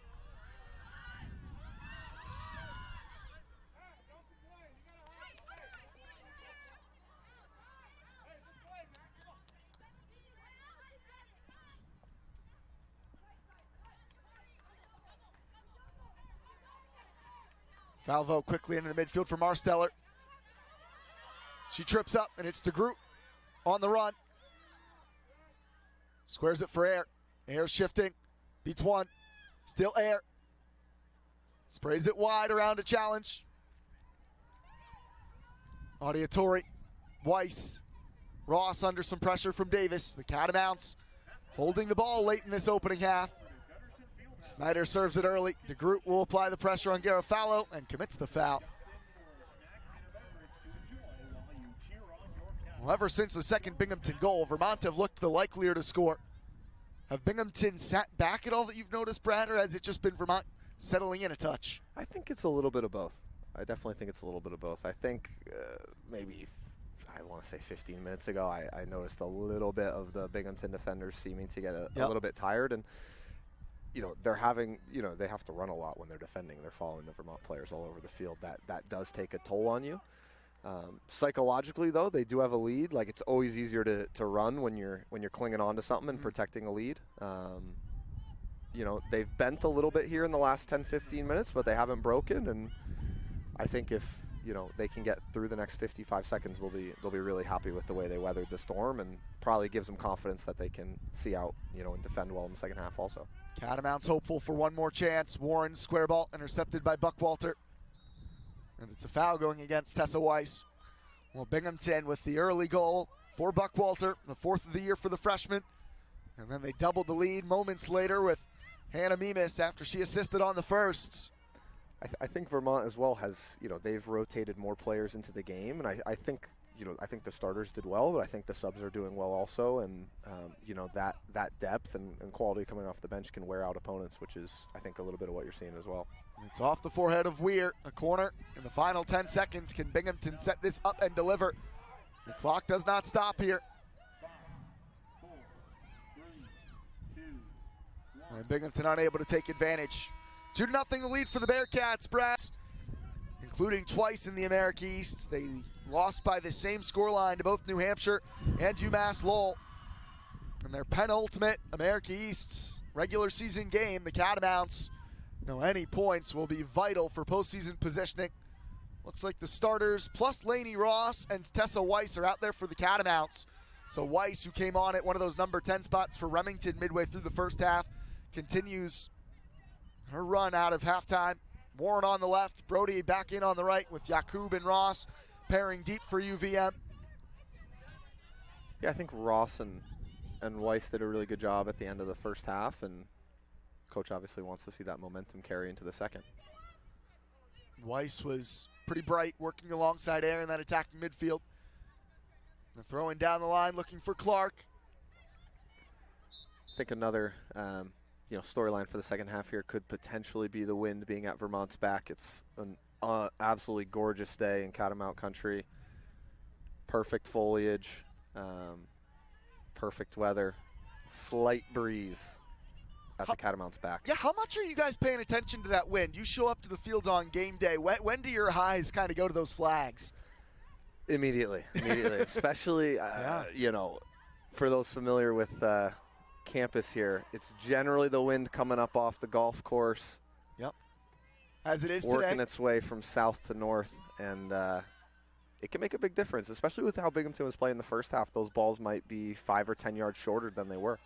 Falvo quickly into the midfield for Marsteller. She trips up, and it's DeGroot on the run. Squares it for Air. Air shifting. Beats one. Still Air. Sprays it wide around a challenge. Audiatori. Weiss. Ross under some pressure from Davis. The Catamounts holding the ball late in this opening half. Snyder serves it early. DeGroot will apply the pressure on Garofalo and commits the foul. Well, ever since the second Binghamton goal, Vermont have looked the likelier to score. Have Binghamton sat back at all that you've noticed, Brad, or has it just been Vermont settling in a touch? I think it's a little bit of both. I definitely think it's a little bit of both. I think maybe, I want to say 15 minutes ago, I noticed a little bit of the Binghamton defenders seeming to get a little bit tired. And, they're having, they have to run a lot when they're defending. They're following the Vermont players all over the field. That does take a toll on you. Psychologically, though, they do have a lead. Like, it's always easier to run when you're clinging on to something and protecting a lead. They've bent a little bit here in the last 10, 15 minutes, but they haven't broken. And I think if they can get through the next 55 seconds, they'll be really happy with the way they weathered the storm, and probably gives them confidence that they can see out, and defend well in the second half also. Catamounts hopeful for one more chance. Warren square ball intercepted by Buckwalter. And it's a foul going against Tessa Weiss. Well, Binghamton with the early goal for Buckwalter, the fourth of the year for the freshman. And then they doubled the lead moments later with Hannah Mimas after she assisted on the first. I think Vermont as well has, they've rotated more players into the game. And I think the starters did well, but I think the subs are doing well also. And, that depth and quality coming off the bench can wear out opponents, which is, I think, a little bit of what you're seeing as well. It's off the forehead of Weir, a corner. In the final 10 seconds, can Binghamton set this up and deliver? The clock does not stop here. 5, 4, 3, 2, 1. And Binghamton unable to take advantage. 2-0 the lead for the Bearcats, Brass, including twice in the America East. They lost by the same scoreline to both New Hampshire and UMass Lowell. In their penultimate America East's regular season game, the Catamounts, any points will be vital for postseason positioning. Looks like the starters plus Lainey Ross and Tessa Weiss are out there for the Catamounts. So Weiss, who came on at one of those number 10 spots for Remington midway through the first half, continues her run out of halftime. Warren on the left, Brody back in on the right with Yakub and Ross pairing deep for UVM. Yeah, I think Ross and Weiss did a really good job at the end of the first half, and coach obviously wants to see that momentum carry into the second. Weiss was pretty bright, working alongside Air in that attacking midfield. And throwing down the line, looking for Clark. I think another storyline for the second half here could potentially be the wind being at Vermont's back. It's an absolutely gorgeous day in Catamount country. Perfect foliage, perfect weather, slight breeze at the Catamounts' back. Yeah, how much are you guys paying attention to that wind? You show up to the field on game day. When do your eyes kind of go to those flags? Immediately, especially, for those familiar with campus here, it's generally the wind coming up off the golf course. Yep. As it is working today. Its way from south to north, and it can make a big difference, especially with how Binghamton was playing the first half. Those balls might be 5 or 10 yards shorter than they were.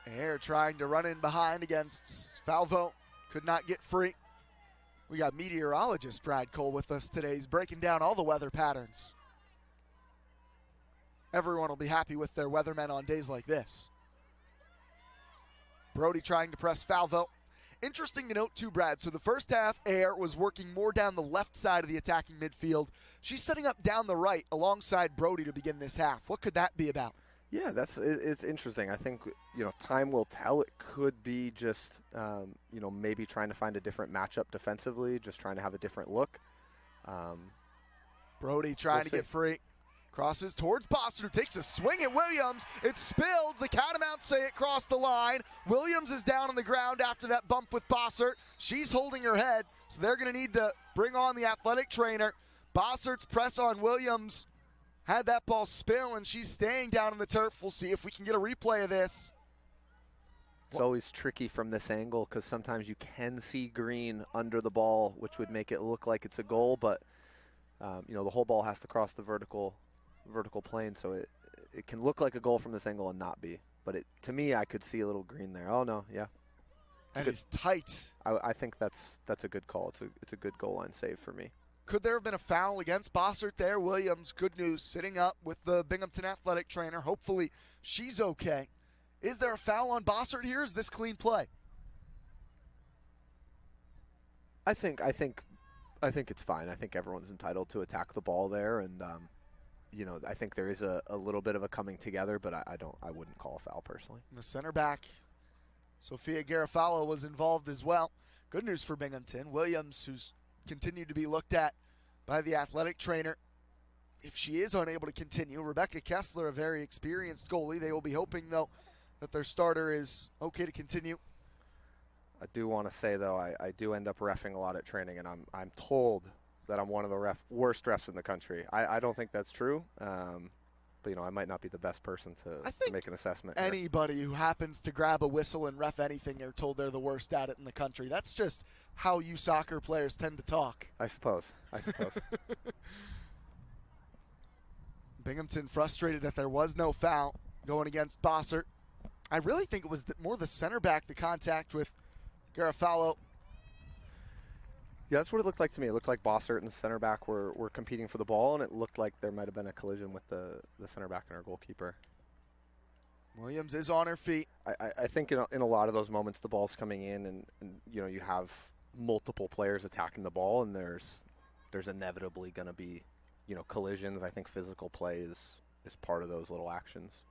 Air trying to run in behind against Falvo. Could not get free. We got meteorologist Brad Cole with us today. He's breaking down all the weather patterns. Everyone will be happy with their weathermen on days like this. Brody trying to press Falvo. Interesting to note too, Brad. So the first half, Air was working more down the left side of the attacking midfield. She's setting up down the right alongside Brody to begin this half. What could that be about? Yeah, it's interesting. I think, time will tell. It could be just, maybe trying to find a different matchup defensively, just trying to have a different look. Brody trying to get free. Crosses towards Bossert, who takes a swing at Williams. It's spilled. The Catamounts say it crossed the line. Williams is down on the ground after that bump with Bossert. She's holding her head, so they're going to need to bring on the athletic trainer. Bossert's press on Williams had that ball spill, and she's staying down on the turf. We'll see if we can get a replay of this. It's always tricky from this angle because sometimes you can see green under the ball, which would make it look like it's a goal, but the whole ball has to cross the vertical plane, so it can look like a goal from this angle and not be. But to me, I could see a little green there. Oh no, yeah, that is tight. I think that's a good call. It's a good goal line save for me. Could there have been a foul against Bossert there? Williams, good news, sitting up with the Binghamton athletic trainer. Hopefully she's okay. Is there a foul on Bossert here? Is this clean play? I think it's fine. I think everyone's entitled to attack the ball there, and I think there is a little bit of a coming together, but I wouldn't call a foul personally. And the center back, Sophia Garofalo, was involved as well. Good news for Binghamton. Williams, who's continued to be looked at by the athletic trainer. If she is unable to continue, Rebecca Kessler, a very experienced goalie. They will be hoping, though, that their starter is okay to continue. I do want to say, though, I do end up reffing a lot at training, and I'm told that I'm one of the worst refs in the country. I don't think that's true, but I might not be the best person to make an assessment. Anybody who happens to grab a whistle and ref anything, they're told they're the worst at it in the country. That's just how you soccer players tend to talk. I suppose. Binghamton frustrated that there was no foul going against Bossert. I really think it was more the center back, the contact with Garofalo. Yeah, that's what it looked like to me. It looked like Bossert and the center back were competing for the ball, and it looked like there might have been a collision with the center back and our goalkeeper. Williams is on her feet. I think in a lot of those moments, the ball's coming in, and you have multiple players attacking the ball, and there's inevitably going to be collisions. I think physical play is part of those little actions.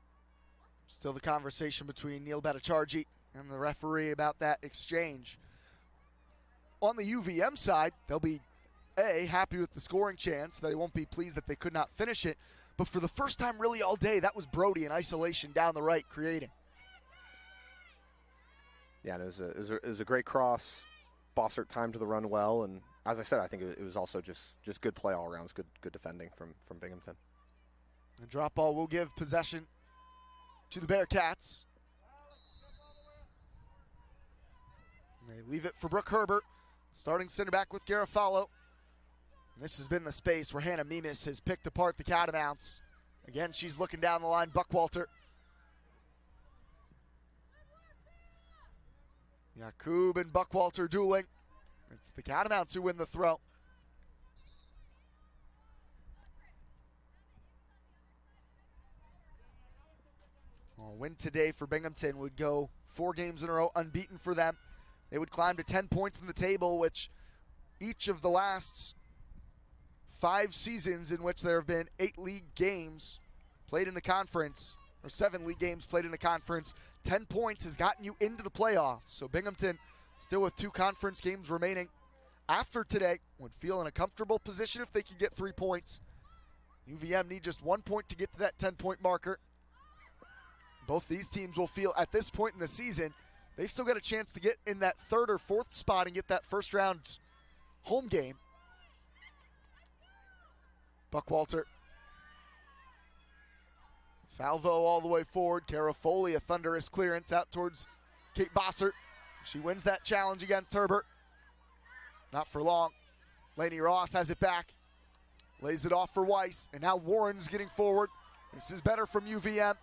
Still the conversation between Neil Bhattacharjee and the referee about that exchange. On the UVM side, they'll be, happy with the scoring chance. They won't be pleased that they could not finish it. But for the first time really all day, that was Brody in isolation down the right creating. Yeah, and it was a great cross. Bossert timed the run well, and as I said, I think it was also just good play all around. It was good defending from Binghamton. The drop ball will give possession to the Bearcats. And they leave it for Brooke Herbert, starting center back with Garofalo. And this has been the space where Hannah Mimas has picked apart the Catamounts. Again, she's looking down the line. Buckwalter. Yakub and Buckwalter dueling. It's the Catamounts who win the throw. A win today for Binghamton would go 4 games in a row unbeaten for them. They would climb to 10 points in the table, which each of the last 5 seasons in which there have been 8 league games played in the conference, or 7 league games played in the conference, 10 points has gotten you into the playoffs. So Binghamton, still with 2 conference games remaining after today, would feel in a comfortable position if they could get 3 points. UVM need just 1 point to get to that 10-point marker. Both these teams will feel at this point in the season they've still got a chance to get in that 3rd or 4th spot and get that first round home game. Buckwalter. Falvo all the way forward. Cara Foley, a thunderous clearance out towards Kate Bossert. She wins that challenge against Herbert. Not for long. Lainey Ross has it back. Lays it off for Weiss. And now Warren's getting forward. This is better from UVM.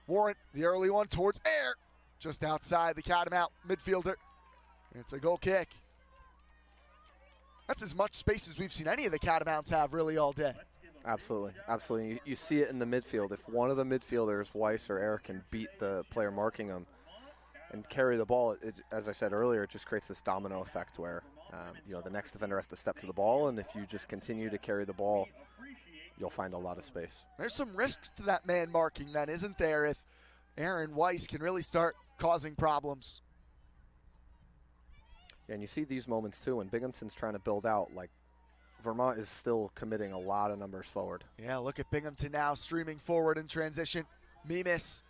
Warren, the early one towards air. Just outside the Catamount midfielder. It's a goal kick. That's as much space as we've seen any of the Catamounts have really all day. Absolutely, absolutely. You see it in the midfield. If one of the midfielders, Weiss or Eric, can beat the player marking them and carry the ball, as I said earlier, it just creates this domino effect where the next defender has to step to the ball, and if you just continue to carry the ball, you'll find a lot of space. There's some risks to that man marking then, isn't there, if Aaron Weiss can really start causing problems. Yeah, and you see these moments too when Binghamton's trying to build out, like Vermont is still committing a lot of numbers forward. Yeah, look at Binghamton now streaming forward in transition. Mimis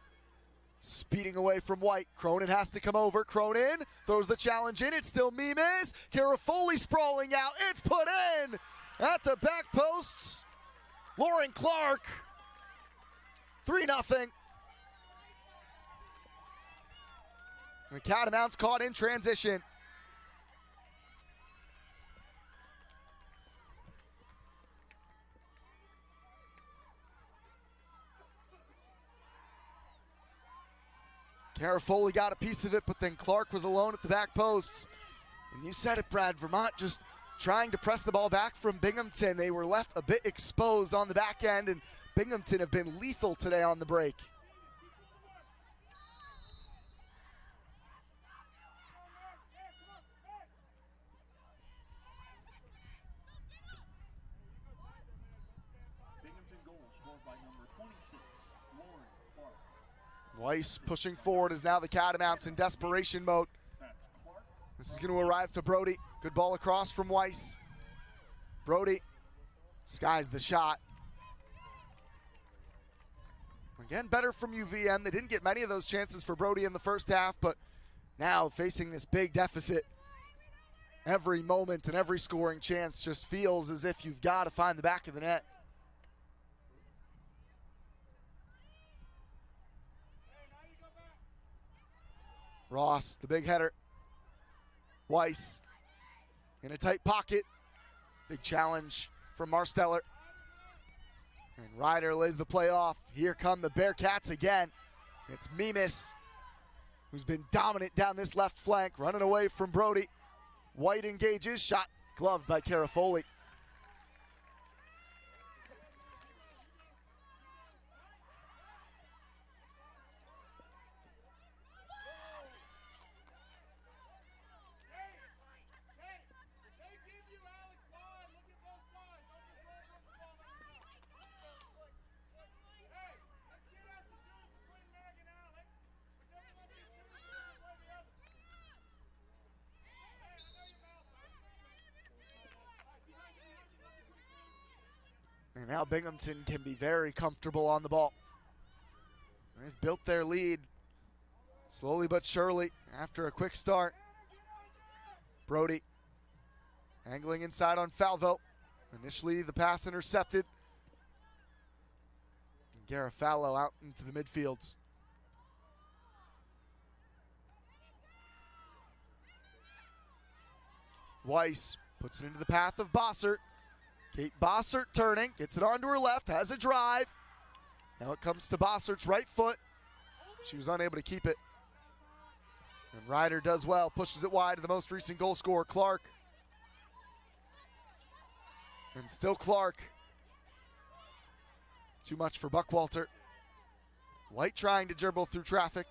speeding away from White. Cronin has to come over. Cronin throws the challenge in. It's still Mimis. Carafoli sprawling out. It's put in at the back posts. Lauren Clark. 3-0. The Catamounts caught in transition. Carafoli got a piece of it, but then Clark was alone at the back posts. And you said it, Brad, Vermont just trying to press the ball back from Binghamton. They were left a bit exposed on the back end, and Binghamton have been lethal today on the break. Binghamton goal scored by number 26, Lauren Clark. Weiss pushing forward as now the Catamounts in desperation mode. That's Clark. This is going to arrive to Brody. Good ball across from Weiss. Brody skies the shot. Again, better from UVM. They didn't get many of those chances for Brody in the first half, but now facing this big deficit, every moment and every scoring chance just feels as if you've got to find the back of the net. Ross, the big header. Weiss in a tight pocket. Big challenge from Marsteller. And Ryder lays the play off. Here come the Bearcats again. It's Mimis, who's been dominant down this left flank, running away from Brody. White engages, shot gloved by Carafoli. And now Binghamton can be very comfortable on the ball. They've built their lead slowly but surely after a quick start. Brody angling inside on Falvo. Initially the pass intercepted. And Garofalo out into the midfields. Weiss puts it into the path of Bossert. Kate Bossert turning, gets it onto her left, has a drive. Now it comes to Bossert's right foot. She was unable to keep it. And Ryder does well, pushes it wide to the most recent goal scorer, Clark. And still Clark. Too much for Buckwalter. White trying to dribble through traffic.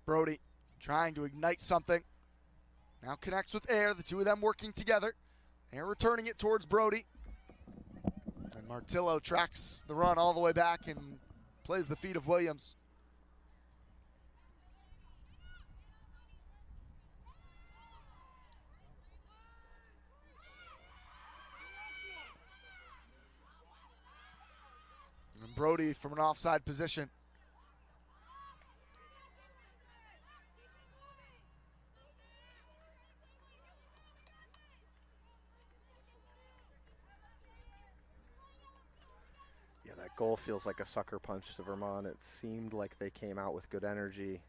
Brody trying to ignite something. Now connects with Air, the two of them working together. Air returning it towards Brody. And Martillo tracks the run all the way back and plays the feet of Williams. And Brody from an offside position. That goal feels like a sucker punch to Vermont. It seemed like they came out with good energy.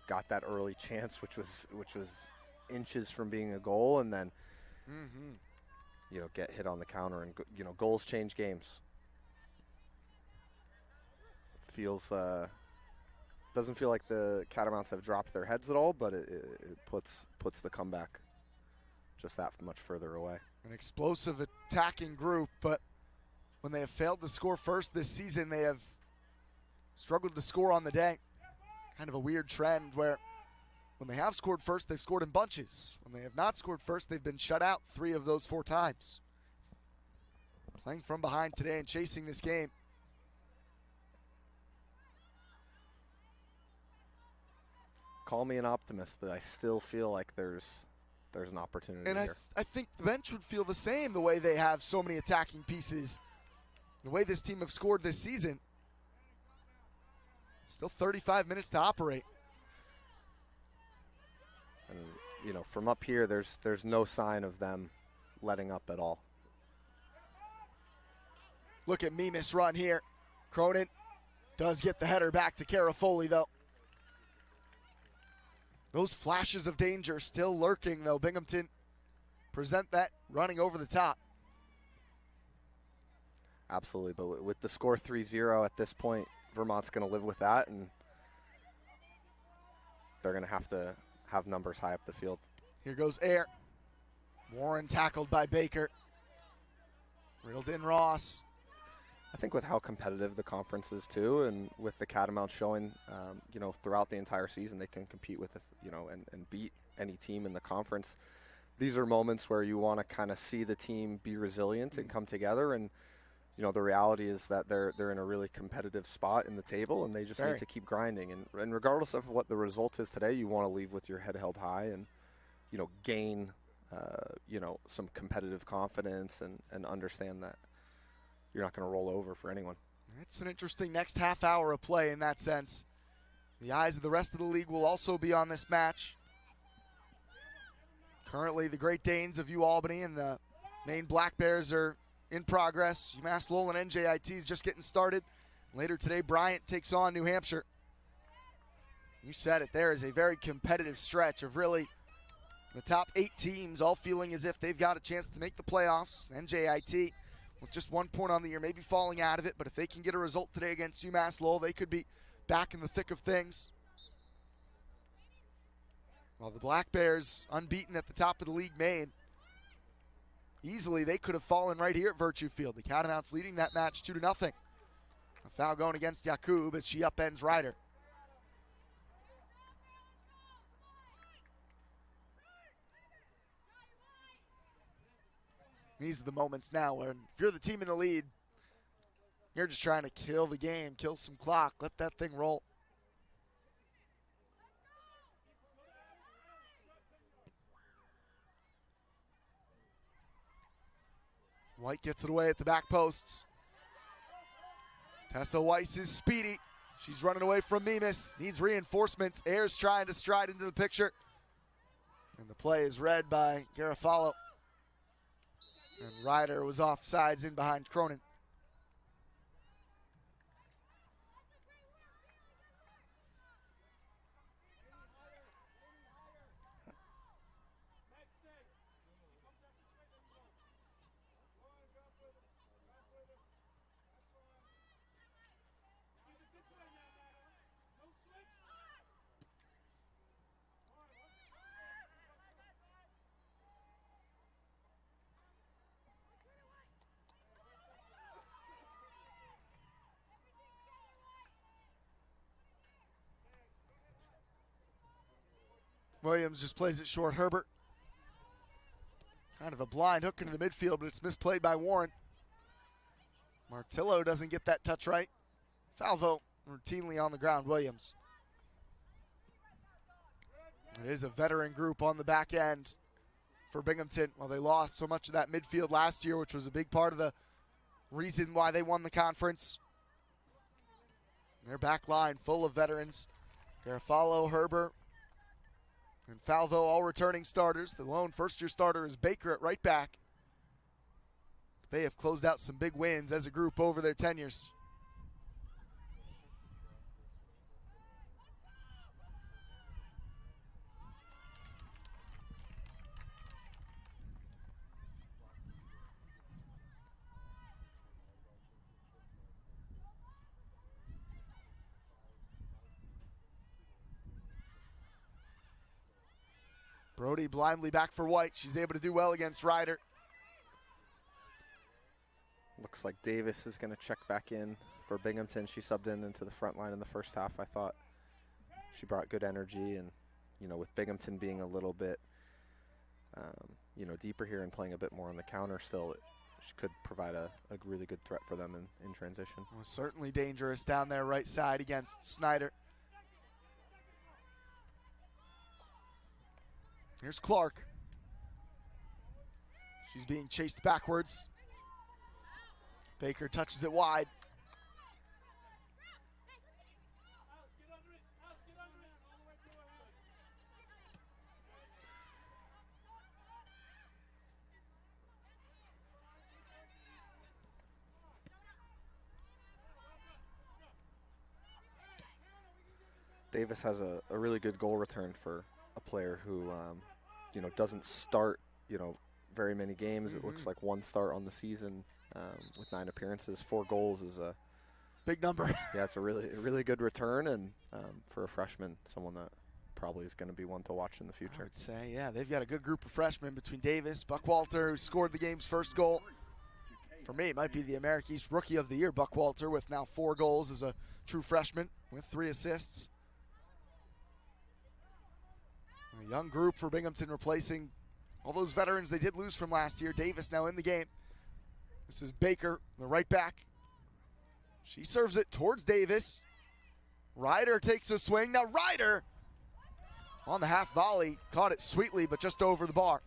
Got that early chance, which was inches from being a goal, and then get hit on the counter. And goals change games. Doesn't feel like the Catamounts have dropped their heads at all, but it puts the comeback just that much further away. An explosive attacking group, but when they have failed to score first this season, they have struggled to score on the day. Kind of a weird trend where When they have scored first, they've scored in bunches. When they have not scored first, they've been shut out 3 of those 4 times. Playing from behind today and chasing this game. Call me an optimist, but I still feel like there's an opportunity and here. I think the bench would feel the same, the way they have so many attacking pieces, the way this team have scored this season. Still 35 minutes to operate. And, you know, from up here, there's no sign of them letting up at all. Look at Mimis run here. Cronin does get the header back to Carafoli, though. Those flashes of danger still lurking, though. Binghamton present that running over the top. Absolutely, but with the score 3-0 at this point, Vermont's going to live with that, and they're going to have numbers high up the field. Here goes Air. Warren tackled by Baker. Reeled in Ross. I think with how competitive the conference is too, and with the Catamounts showing, you know, throughout the entire season they can compete with, you know, and beat any team in the conference. These are moments where you want to kind of see the team be resilient and come together. And you know, the reality is that they're in a really competitive spot in the table, and they just need to keep grinding. And regardless of what the result is today, you want to leave with your head held high and, you know, gain, you know, some competitive confidence and understand that you're not going to roll over for anyone. It's an interesting next half hour of play in that sense. The eyes of the rest of the league will also be on this match. Currently, the Great Danes of UAlbany and the Maine Black Bears are in progress. UMass Lowell and NJIT is just getting started. Later today, Bryant takes on New Hampshire. You said it, there is a very competitive stretch of really the top 8 teams all feeling as if they've got a chance to make the playoffs. NJIT with just 1 point on the year, maybe falling out of it, but if they can get a result today against UMass Lowell, they could be back in the thick of things. While the Black Bears, unbeaten at the top of the league, Maine, easily they could have fallen right here at Virtue Field. The Catamounts leading that match 2-0. A foul going against Yakub as she upends Ryder. These are the moments now where if you're the team in the lead, you're just trying to kill the game, kill some clock, let that thing roll. White gets it away at the back posts. Tessa Weiss is speedy. She's running away from Mimis. Needs reinforcements. Ayers trying to stride into the picture. And the play is read by Garofalo. And Ryder was offsides in behind Cronin. Williams just plays it short. Herbert. Kind of a blind hook into the midfield, but it's misplayed by Warren. Martillo doesn't get that touch right. Falvo routinely on the ground. Williams. It is a veteran group on the back end for Binghamton. Well, they lost so much of that midfield last year, which was a big part of the reason why they won the conference. Their back line full of veterans. Garofalo, Herbert, and Falvo all returning starters. The lone first-year starter is Baker at right back. They have closed out some big wins as a group over their tenures. Brody blindly back for White. She's able to do well against Ryder. Looks like Davis is going to check back in for Binghamton. She subbed into the front line in the first half. I thought she brought good energy and with Binghamton being a little bit, deeper here and playing a bit more on the counter still, it could provide a really good threat for them in transition. Well, certainly dangerous down there right side against Snyder. Here's Clark. She's being chased backwards. Baker touches it wide. Davis has a really good goal return for a player who, doesn't start, very many games. It looks like one start on the season with 9 appearances. 4 goals is a big number. Yeah, it's a really good return, and for a freshman, someone that probably is going to be one to watch in the future. I would say, yeah, they've got a good group of freshmen between Davis, Buckwalter, who scored the game's first goal. For me, it might be the America East Rookie of the Year, Buckwalter, with now 4 goals as a true freshman with 3 assists. A young group for Binghamton, replacing all those veterans they did lose from last year. Davis now in the game. This is Baker, the right back. She serves it towards Davis. Ryder takes a swing. Now Ryder on the half volley, caught it sweetly, but just over the bar.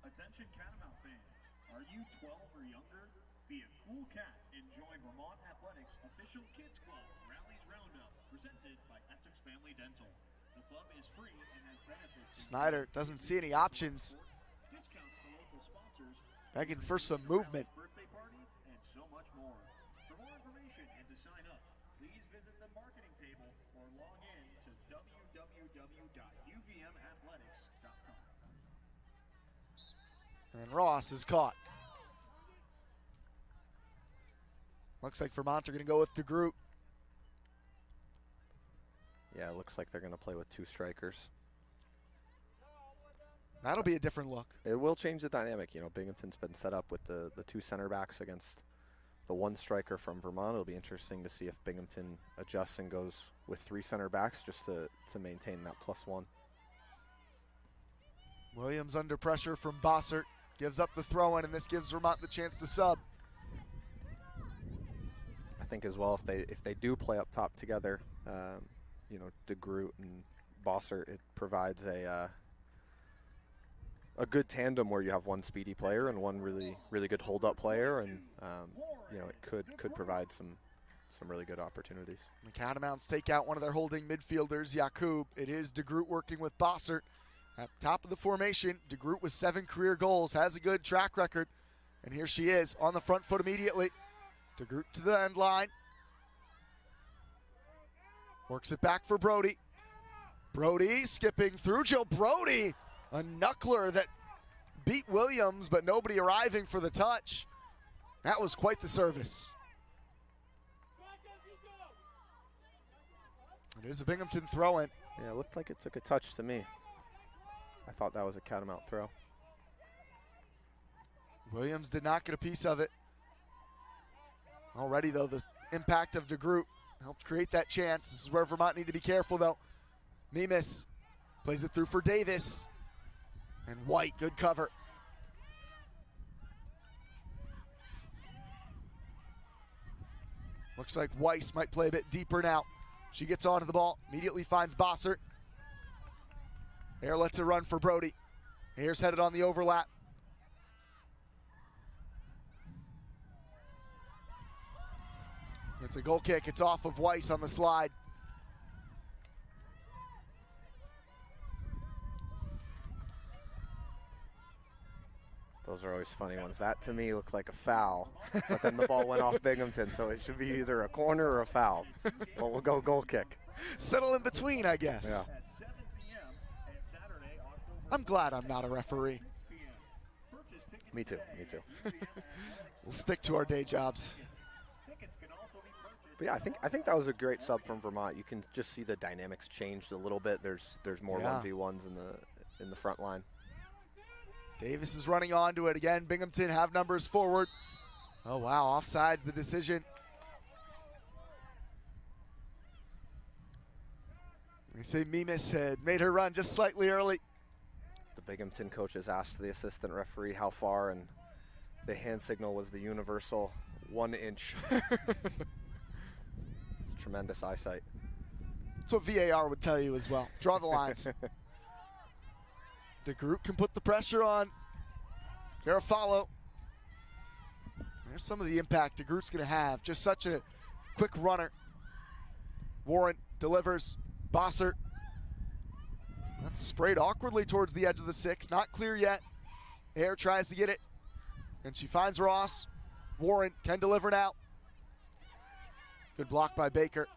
Attention Catamount fans. Are you 12 or younger? Be a cool cat. Enjoy Vermont Athletics official Kids Club Rallies Roundup, presented by Essex Family Dental. The club is free and has benefits. Snyder doesn't see any options. Discounts to local sponsors. Begging for some movement. Birthday party and so much more. For more information and to sign up, please visit the marketing table or log in to www.uvmathletics.com. And Ross is caught. Looks like Vermont are going to go with DeGroot. Yeah, it looks like they're going to play with 2 strikers. That'll be a different look. It will change the dynamic. Binghamton's been set up with the 2 center backs against the 1 striker from Vermont. It'll be interesting to see if Binghamton adjusts and goes with 3 center backs just to maintain that +1. Williams under pressure from Bossert. Gives up the throw-in, and this gives Vermont the chance to sub. I think as well, if they do play up top together, DeGroot and Bossert, it provides a good tandem where you have one speedy player and one really good hold-up player, and it could provide some really good opportunities. The Catamounts take out one of their holding midfielders, Yakub. It is DeGroot working with Bossert. At the top of the formation, DeGroot with 7 career goals, has a good track record. And here she is on the front foot immediately. DeGroot to the end line. Works it back for Brody. Brody skipping through. Jill Brody, a knuckler that beat Williams, but nobody arriving for the touch. That was quite the service. It is a Binghamton throw-in. Yeah, it looked like it took a touch to me. I thought that was a Catamount throw. Williams did not get a piece of it. Already, though, the impact of DeGroot helped create that chance. This is where Vermont need to be careful, though. Mimas plays it through for Davis. And White, good cover. Looks like Weiss might play a bit deeper now. She gets onto the ball, immediately finds Bossert. Air lets it run for Brody. Air's headed on the overlap. It's a goal kick. It's off of Weiss on the slide. Those are always funny ones. That, to me, looked like a foul, but then the ball went off Binghamton, so it should be either a corner or a foul. But we'll go goal kick. Settle in between, I guess. Yeah. I'm glad I'm not a referee. Me too. We'll stick to our day jobs. But yeah, I think that was a great sub from Vermont. You can just see the dynamics changed a little bit. There's more 1v1s in the front line. Davis is running onto it again. Binghamton have numbers forward. Oh wow, offsides the decision. They say Mimis had made her run just slightly early. The Binghamton coaches asked the assistant referee how far, and the hand signal was the universal 1 inch. It's tremendous eyesight. That's what VAR would tell you as well. Draw the lines. DeGroot can put the pressure on Garofalo. There's some of the impact DeGroot's going to have. Just such a quick runner. Warren delivers. Bossert. That's sprayed awkwardly towards the edge of the 6. Not clear yet. Air tries to get it. And she finds Ross. Warren can deliver now. Good block by Baker.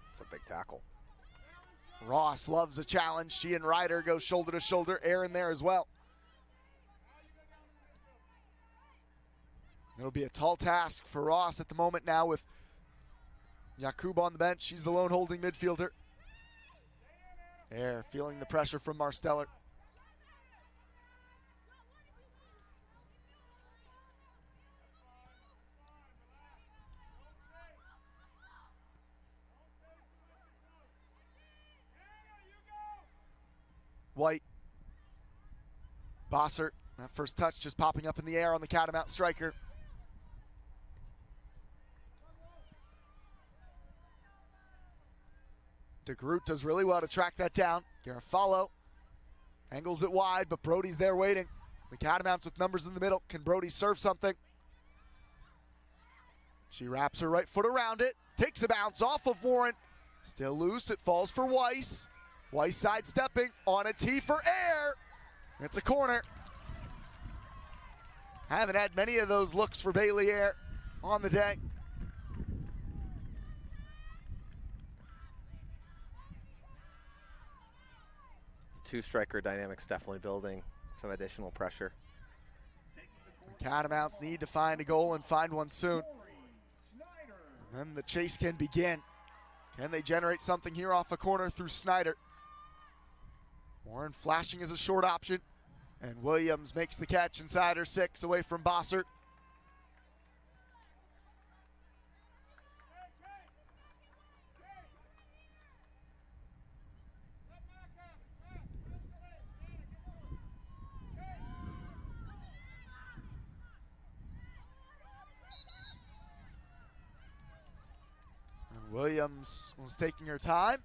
It's a big tackle. Ross loves a challenge. She and Ryder go shoulder to shoulder. Air in there as well. It'll be a tall task for Ross at the moment now with Yakub on the bench. She's the lone holding midfielder. Air feeling the pressure from Marsteller. White. Bossert. That first touch just popping up in the air on the Catamount striker. DeGroot does really well to track that down. Garofalo angles it wide, but Brody's there waiting. The Catamounts with numbers in the middle. Can Brody serve something? She wraps her right foot around it. Takes a bounce off of Warren. Still loose. It falls for Weiss. Weiss sidestepping on a tee for Air. It's a corner. Haven't had many of those looks for Bailey Air on the day. Two-striker dynamics definitely building some additional pressure. The Catamounts need to find a goal and find one soon. And then the chase can begin. Can they generate something here off a corner through Snyder? Warren flashing as a short option. And Williams makes the catch inside her 6 away from Bossert. And Williams was taking her time.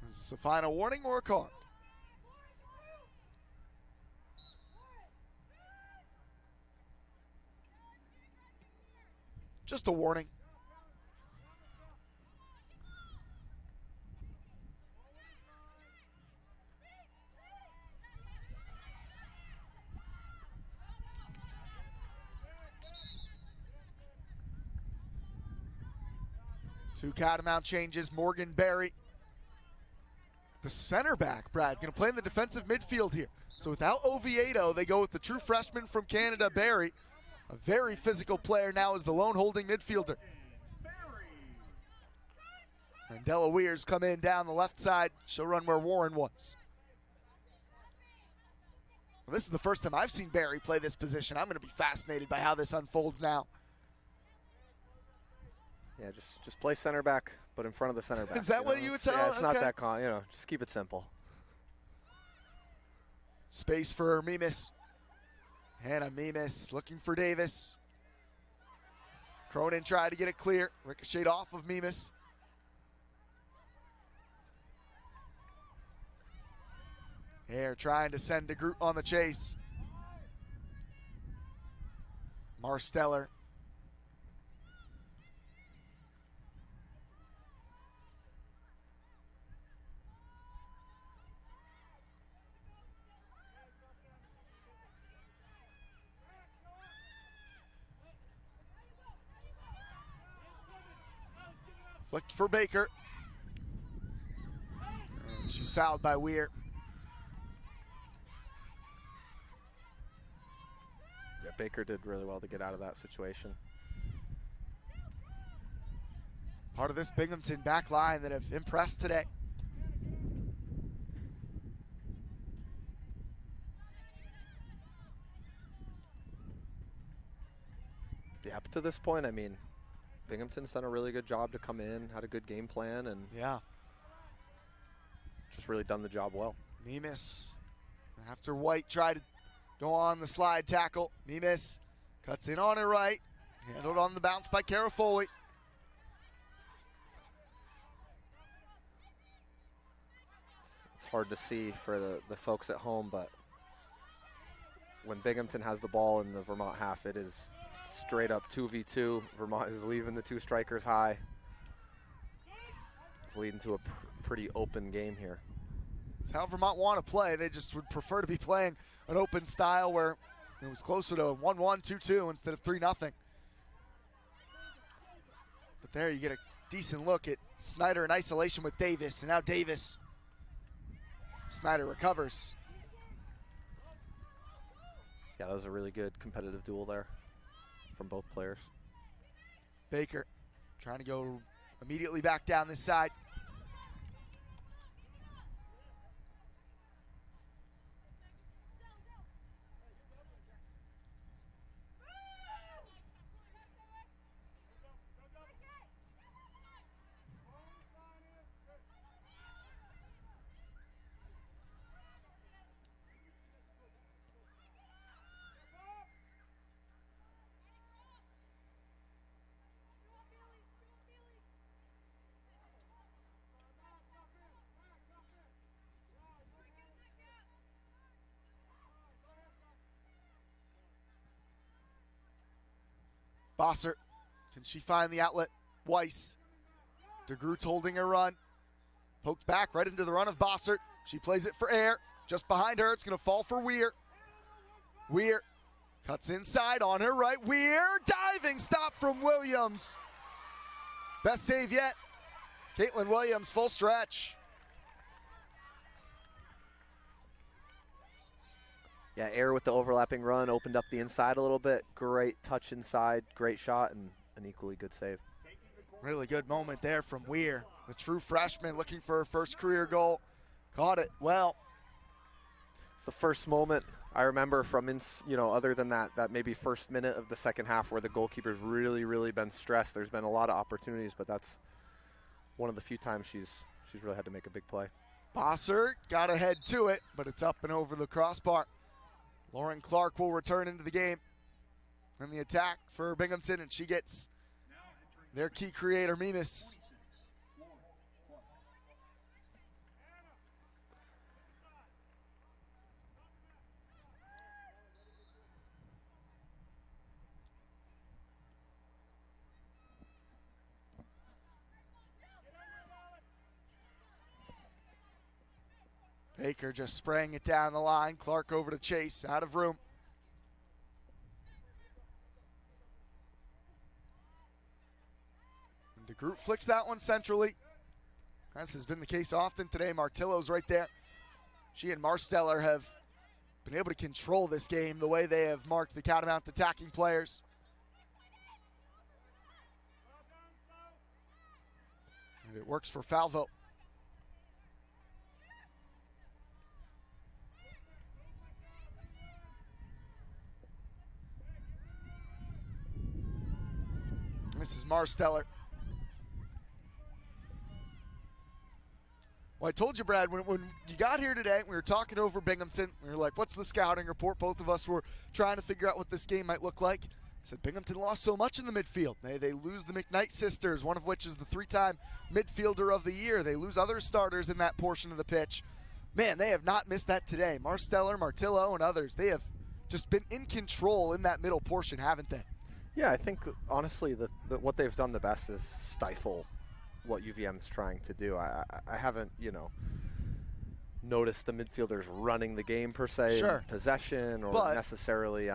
Is this a final warning or a card? Just a warning. Two Catamount changes. Morgan Berry, the center back, Brad, going to play in the defensive midfield here. So without Oviedo, they go with the true freshman from Canada, Berry. A very physical player now as the lone holding midfielder. Mandela Weir's come in down the left side. She'll run where Warren was. Well, this is the first time I've seen Berry play this position. I'm going to be fascinated by how this unfolds now. Yeah, just play center back, but in front of the center back. Is that what you would tell? Yeah, it's not that just keep it simple. Space for Mimis. Hannah Mimis looking for Davis. Cronin tried to get it clear. Ricocheted off of Mimis. Hare trying to send DeGroot on the chase. Marsteller. Flicked for Baker. And she's fouled by Weir. Yeah, Baker did really well to get out of that situation. Part of this Binghamton back line that have impressed today. Yeah, up to this point, I mean, Binghamton's done a really good job to come in, had a good game plan, and Yeah. just really done the job well. Mimis, after White tried to go on the slide tackle, Mimis cuts in on her right, handled on the bounce by Cara Foley. It's hard to see for the folks at home, but when Binghamton has the ball in the Vermont half, it is straight up 2v2. Vermont is leaving the two strikers high. It's leading to a pretty open game here. It's how Vermont want to play. They just would prefer to be playing an open style where it was closer to 1-1, 2-2 instead of 3-0. But there you get a decent look at Snyder in isolation with Davis, and now Davis. Snyder recovers. Yeah, that was a really good competitive duel there from both players. Baker trying to go immediately back down this side. Bossert, can she find the outlet? Weiss. DeGroot's holding her run. Poked back right into the run of Bossert. She plays it for air. Just behind her, it's going to fall for Weir. Weir cuts inside on her right. Weir, diving stop from Williams. Best save yet. Caitlin Williams, full stretch. Yeah, air with the overlapping run, opened up the inside a little bit. Great touch inside, great shot, and an equally good save. Really good moment there from Weir, the true freshman looking for her first career goal. Caught it well. It's the first moment I remember from, other than that maybe first minute of the second half where the goalkeeper's really, really been stressed. There's been a lot of opportunities, but that's one of the few times she's really had to make a big play. Bossert got ahead to it, but it's up and over the crossbar. Lauren Clark will return into the game in the attack for Binghamton, and she gets their key creator, Mimis. Baker just spraying it down the line. Clark over to Chase, out of room. And DeGroot flicks that one centrally. As has been the case often today. Martillo's right there. She and Marsteller have been able to control this game the way they have marked the Catamount attacking players. And it works for Falvo. This is Marsteller. Well, I told you, Brad, when you got here today, we were talking over Binghamton. We were like, what's the scouting report? Both of us were trying to figure out what this game might look like. I said, Binghamton lost so much in the midfield. They lose the McKnight sisters, one of which is the 3-time midfielder of the year. They lose other starters in that portion of the pitch. Man, they have not missed that today. Marsteller, Martillo, and others, they have just been in control in that middle portion, haven't they? Yeah, I think, honestly, what they've done the best is stifle what UVM's trying to do. I haven't, noticed the midfielders running the game per se, Sure, in possession or necessarily,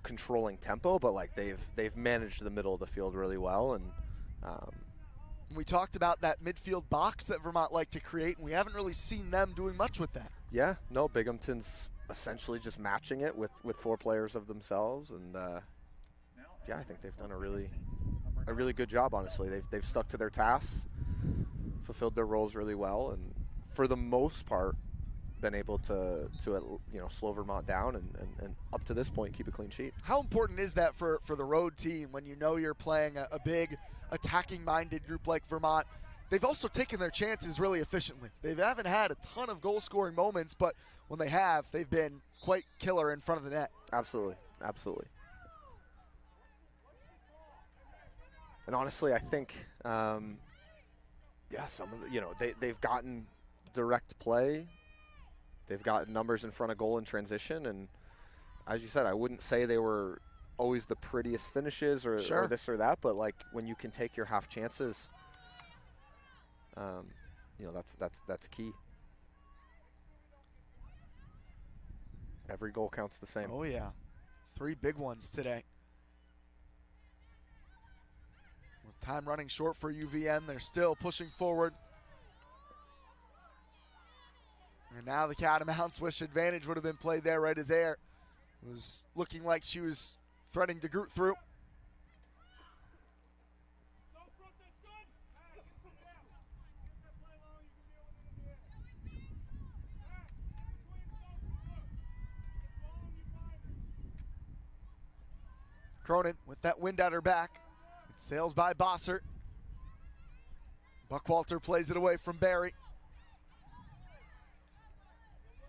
controlling tempo, but like they've managed the middle of the field really well. And we talked about that midfield box that Vermont liked to create, and we haven't really seen them doing much with that. Yeah, no, Binghamton's essentially just matching it with 4 players of themselves, and yeah, I think they've done a really good job. Honestly, they've stuck to their tasks, fulfilled their roles really well, and for the most part, been able to slow Vermont down and up to this point keep a clean sheet. How important is that for the road team when you know you're playing a big attacking-minded group like Vermont? They've also taken their chances really efficiently. They haven't had a ton of goal-scoring moments, but when they have, they've been quite killer in front of the net. Absolutely. And honestly, I think, some of the, they've gotten direct play. They've got numbers in front of goal in transition, and as you said, I wouldn't say they were always the prettiest finishes or this or that, but like when you can take your half chances, that's key. Every goal counts the same. Oh yeah, 3 big ones today. With time running short for UVM, they're still pushing forward. And now the Catamounts wish advantage would have been played there right as Air was looking like she was threatening to groot through. Cronin with that wind at her back. It sails by Bossert. Buckwalter plays it away from Barry.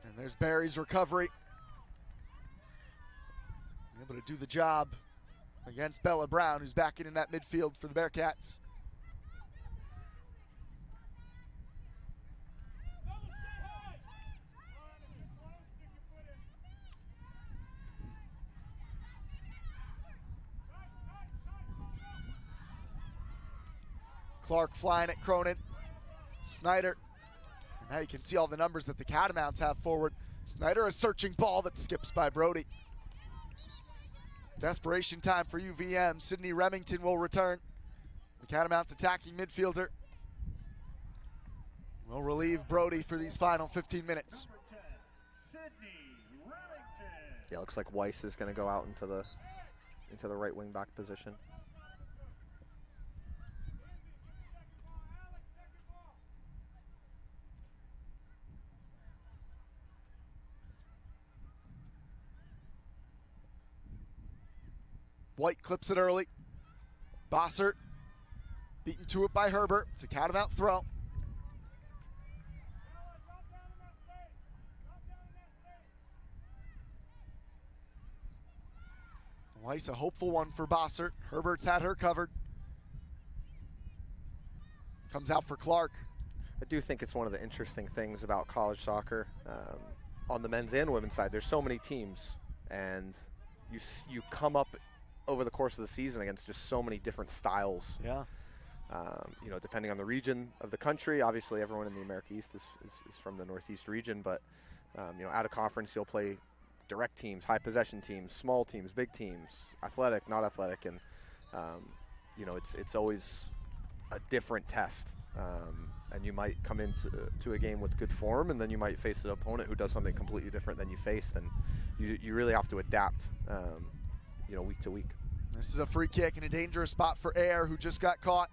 And there's Barry's recovery. Able to do the job against Bella Brown, who's back in that midfield for the Bearcats. Clark flying at Cronin. Snyder. And now you can see all the numbers that the Catamounts have forward. Snyder, a searching ball that skips by Brody. Desperation time for UVM. Sydney Remington will return. The Catamounts attacking midfielder will relieve Brody for these final 15 minutes. Yeah, looks like Weiss is going to go out into the right wing back position. White clips it early. Bossert beaten to it by Herbert. It's a Catamount throw. Weiss, a hopeful one for Bossert. Herbert's had her covered. Comes out for Clark. I do think it's one of the interesting things about college soccer. On the men's and women's side, there's so many teams, and you come up over the course of the season against just so many different styles. Yeah. Depending on the region of the country, obviously everyone in the America East is from the Northeast region, but out of conference you'll play direct teams, high possession teams, small teams, big teams, athletic, not athletic, and it's always a different test. And you might come into a game with good form, and then you might face an opponent who does something completely different than you faced, and you really have to adapt week to week. This is a free kick in a dangerous spot for Air, who just got caught.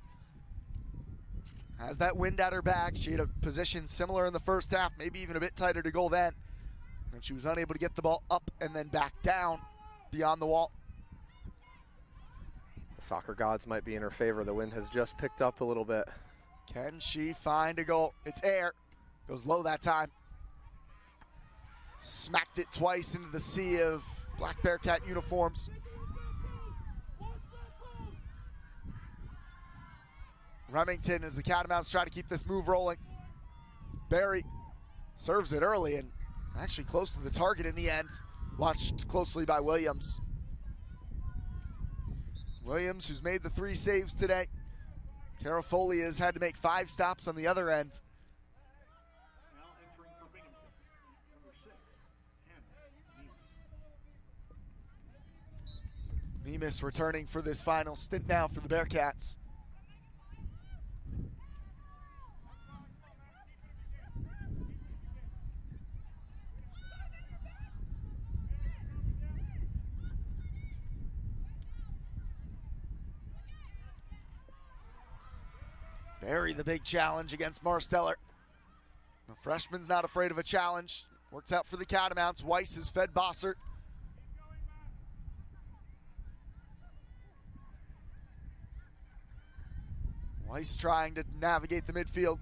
Has that wind at her back. She had a position similar in the first half, maybe even a bit tighter to goal then. And she was unable to get the ball up and then back down beyond the wall. The soccer gods might be in her favor. The wind has just picked up a little bit. Can she find a goal? It's Air. Goes low that time. Smacked it twice into the sea of Black Bearcat uniforms. Remington, as the Catamounts try to keep this move rolling. Barry serves it early and actually close to the target in the end. Watched closely by Williams. Williams, who's made the 3 saves today. Cara Foley has had to make 5 stops on the other end. Now entering for Binghamton, number 6, Hannah Nemes. Nemes returning for this final stint now for the Bearcats. Barry, the big challenge against Marsteller. The Freshman's not afraid of a challenge. Works out for the Catamounts. Weiss has fed Bossert. Weiss trying to navigate the midfield.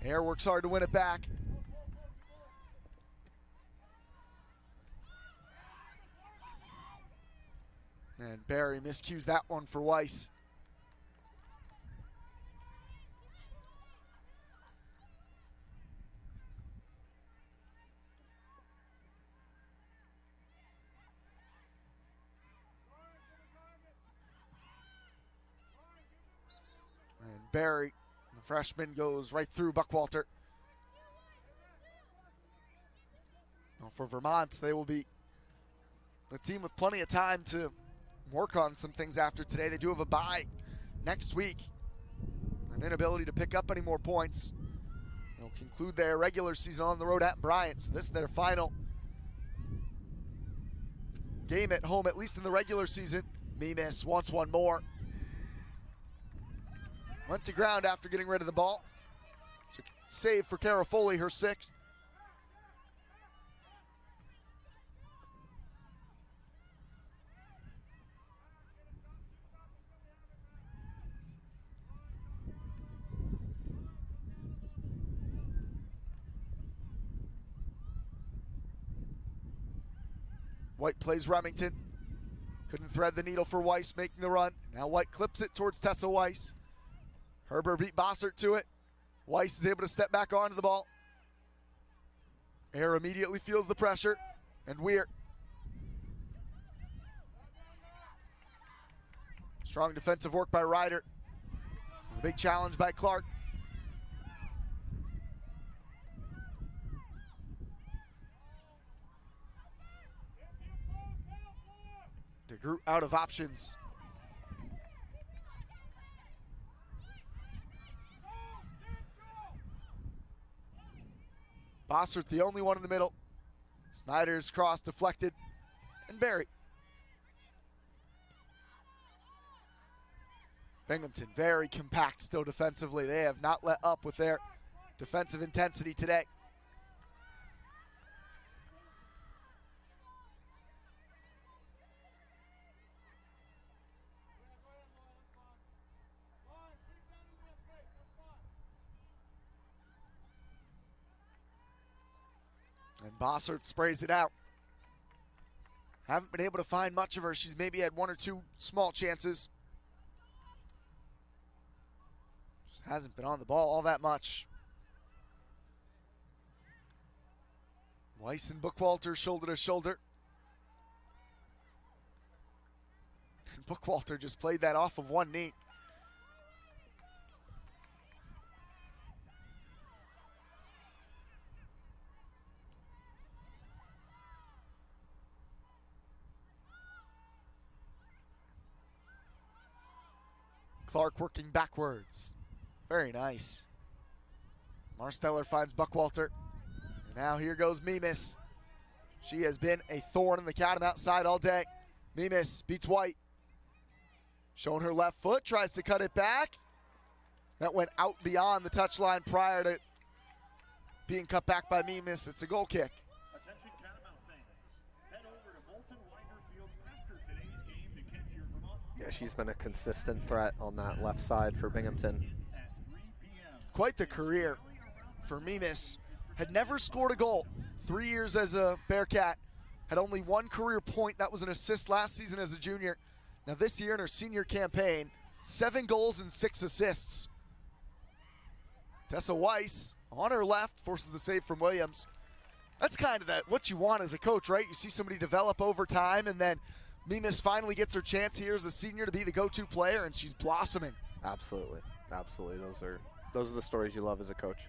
Hare works hard to win it back. And Barry miscues that one for Weiss. And Barry, the freshman, goes right through Buckwalter. Well, for Vermont, they will be a team with plenty of time to work on some things after today. They do have a bye next week. An inability to pick up any more points. They'll conclude their regular season on the road at Bryant. So this is their final game at home, at least in the regular season. Mimis wants one more. Went to ground after getting rid of the ball. It's a save for Kara Foley, her sixth. White plays Remington. Couldn't thread the needle for Weiss making the run. Now White clips it towards Tessa Weiss. Herber beat Bossert to it. Weiss is able to step back onto the ball. Hare immediately feels the pressure. And Weir. Strong defensive work by Ryder. A big challenge by Clark. DeGroot out of options. Bossert the only one in the middle. Snyder's cross deflected. And Barry. Binghamton very compact still defensively. They have not let up with their defensive intensity today. And Bossert sprays it out. Haven't been able to find much of her. She's maybe had one or two small chances. Just hasn't been on the ball all that much. Weiss and Buckwalter shoulder to shoulder. And Buckwalter just played that off of one knee. Clark working backwards. Very nice. Marsteller finds Buckwalter. And now here goes Mimis. She has been a thorn in the Catamount side all day. Mimis beats White. Showing her left foot, tries to cut it back. That went out beyond the touchline prior to being cut back by Mimis. It's a goal kick. Attention Catamount fans. Head over to Bolton Winder Field after today's game to catch your Vermont. Yeah, she's been a consistent threat on that left side for Binghamton. Quite the career for Mimis. Had never scored a goal. 3 years as a Bearcat. Had only one career point. That was an assist last season as a junior. Now this year in her senior campaign, 7 goals and 6 assists. Tessa Weiss on her left forces the save from Williams. That's kind of what you want as a coach, right? You see somebody develop over time, and then Mimis finally gets her chance here as a senior to be the go-to player, and she's blossoming. Absolutely, absolutely. Those are the stories you love as a coach.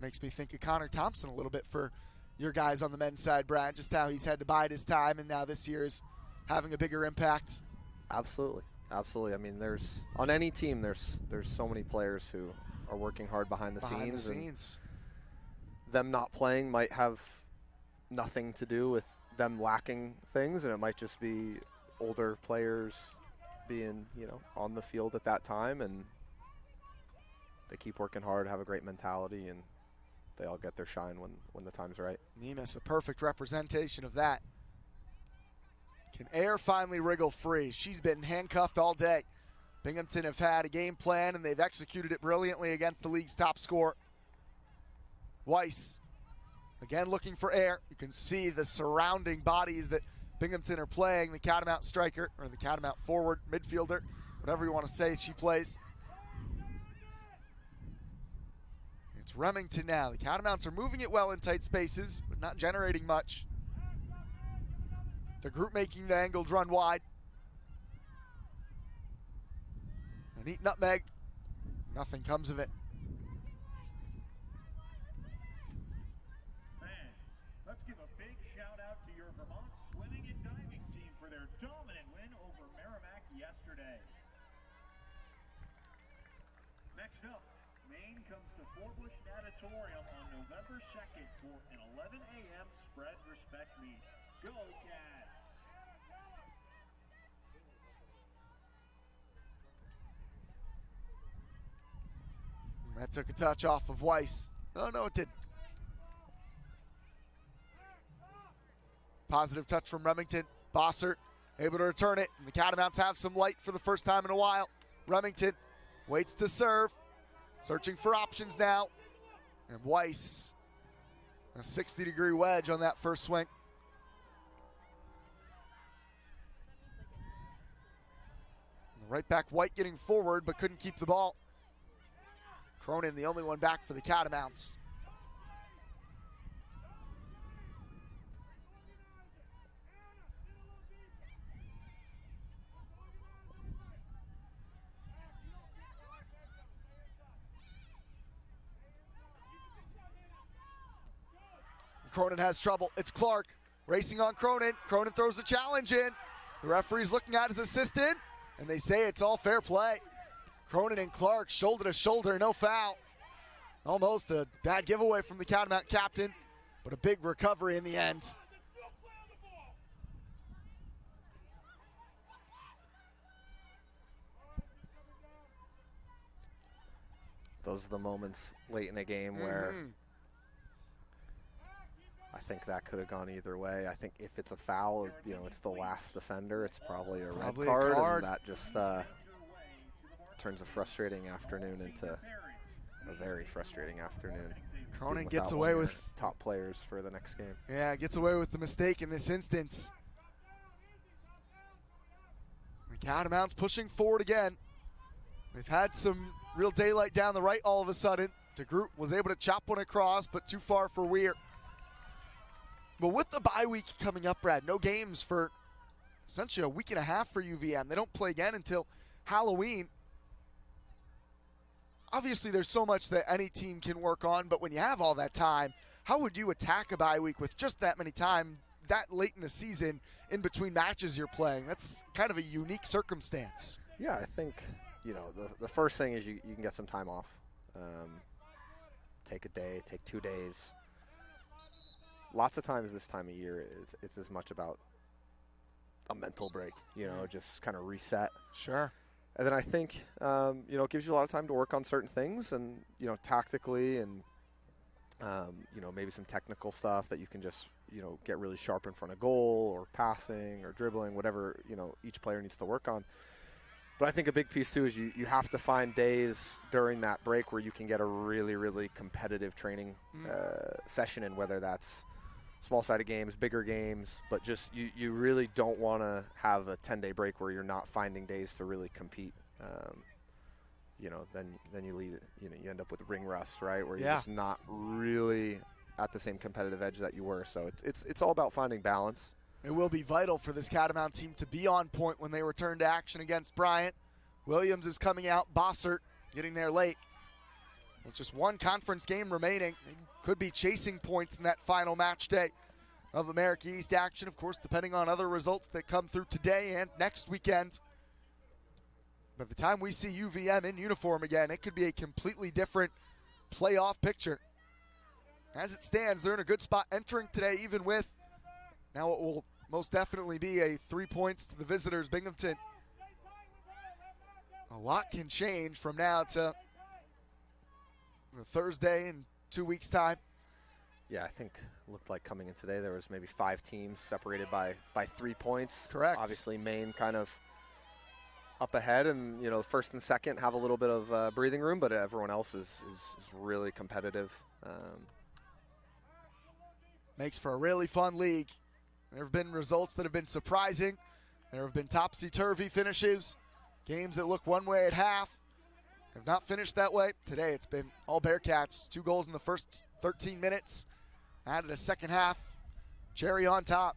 Makes me think of Connor Thompson a little bit for your guys on the men's side, Brad, just how he's had to bide his time, and now this year is having a bigger impact. Absolutely, absolutely. I mean, there's on any team, there's so many players who are working hard behind the scenes. And them not playing might have nothing to do with them lacking things, and it might just be older players being, on the field at that time, and they keep working hard, have a great mentality, and they all get their shine when the time's right. Nemus, a perfect representation of that. Can Air finally wriggle free? She's been handcuffed all day. Binghamton have had a game plan, and they've executed it brilliantly against the league's top scorer. Weiss, again looking for Air. You can see the surrounding bodies that Binghamton are playing. The Catamount striker, or the Catamount forward, midfielder, whatever you want to say she plays. It's Remington now. The Catamounts are moving it well in tight spaces, but not generating much. The group making the angled run wide. A neat nutmeg. Nothing comes of it. Fans, let's give a big shout out to your Vermont swimming and diving team for their dominant win over Merrimack yesterday. Next up, Maine comes to Fort Bush Natatorium on November 2nd for an 11 a.m. spread respect meet. Go Cats! That took a touch off of Weiss. Oh, no, it didn't. Positive touch from Remington. Bossert able to return it. And the Catamounts have some light for the first time in a while. Remington waits to serve. Searching for options now. And Weiss, a 60-degree wedge on that first swing. Right back White getting forward, but couldn't keep the ball. Cronin, the only one back for the Catamounts. Cronin has trouble. It's Clark racing on Cronin. Cronin throws the challenge in. The referee's looking at his assistant, and they say it's all fair play. Cronin and Clark shoulder to shoulder, no foul. Almost a bad giveaway from the Catamount captain, but a big recovery in the end. Those are the moments late in a game where I think that could have gone either way. I think if it's a foul, it's the last defender. It's probably a red card, and that just turns a frustrating afternoon into a very frustrating afternoon. Cronin gets away with top players for the next game. Yeah, gets away with the mistake in this instance. The Catamounts pushing forward again. They've had some real daylight down the right all of a sudden. DeGroot was able to chop one across, but too far for Weir. But with the bye week coming up, Brad, no games for essentially a week and a half for UVM. They don't play again until Halloween. Obviously, there's so much that any team can work on, but when you have all that time, how would you attack a bye week with just that many time, that late in the season, in between matches you're playing? That's kind of a unique circumstance. Yeah, I think, the first thing is you can get some time off. Take a day, take 2 days. Lots of times this time of year, it's as much about a mental break, just kind of reset. Sure. And then I think, it gives you a lot of time to work on certain things and, tactically and, maybe some technical stuff that you can just, get really sharp in front of goal or passing or dribbling, whatever, each player needs to work on. But I think a big piece, too, is you have to find days during that break where you can get a really, really competitive training session in, whether that's small-sided games, bigger games, but just you really don't want to have a 10-day break where you're not finding days to really compete. Then you end up with ring rust, right, where you're just not really at the same competitive edge that you were. So it's all about finding balance. It will be vital for this Catamount team to be on point when they return to action against Bryant. Williams is coming out. Bossert getting there late. With just one conference game remaining, they could be chasing points in that final match day of America East action, of course, depending on other results that come through today and next weekend. By the time we see UVM in uniform again, it could be a completely different playoff picture. As it stands, they're in a good spot entering today, even with now it will most definitely be a 3 points to the visitors, Binghamton. A lot can change from now to Thursday in 2 weeks' time. Yeah, I think it looked like coming in today there was maybe 5 teams separated by 3 points. Correct. Obviously, Maine kind of up ahead, and the first and second have a little bit of breathing room, but everyone else is really competitive. Makes for a really fun league. There have been results that have been surprising. There have been topsy-turvy finishes, games that look one way at half, have not finished that way. Today it's been all Bearcats. 2 goals in the first 13 minutes. Added a second half. Cherry on top.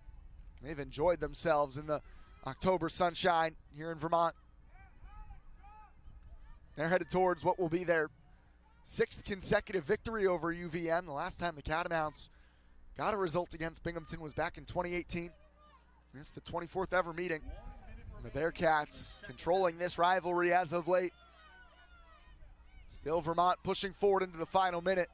They've enjoyed themselves in the October sunshine here in Vermont. They're headed towards what will be their 6th consecutive victory over UVM. The last time the Catamounts got a result against Binghamton was back in 2018. It's the 24th ever meeting. And the Bearcats controlling this rivalry as of late. Still Vermont pushing forward into the final minute.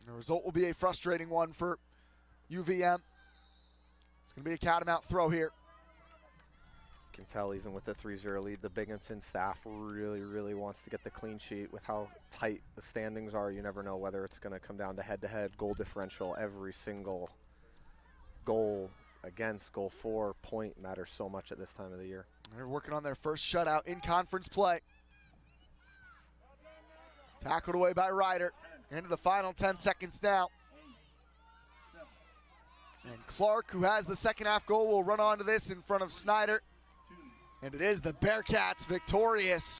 The result will be a frustrating one for UVM. It's going to be a Catamount throw here. You can tell even with the 3-0 lead, the Binghamton staff really wants to get the clean sheet. With how tight the standings are, you never know whether it's going to come down to head-to-head goal differential. Every single goal against, goal for, point matters so much at this time of the year. They're working on their first shutout in conference play. Tackled away by Ryder. Into the final 10 seconds now. And Clark, who has the second half goal, will run onto this in front of Snyder. And it is the Bearcats victorious.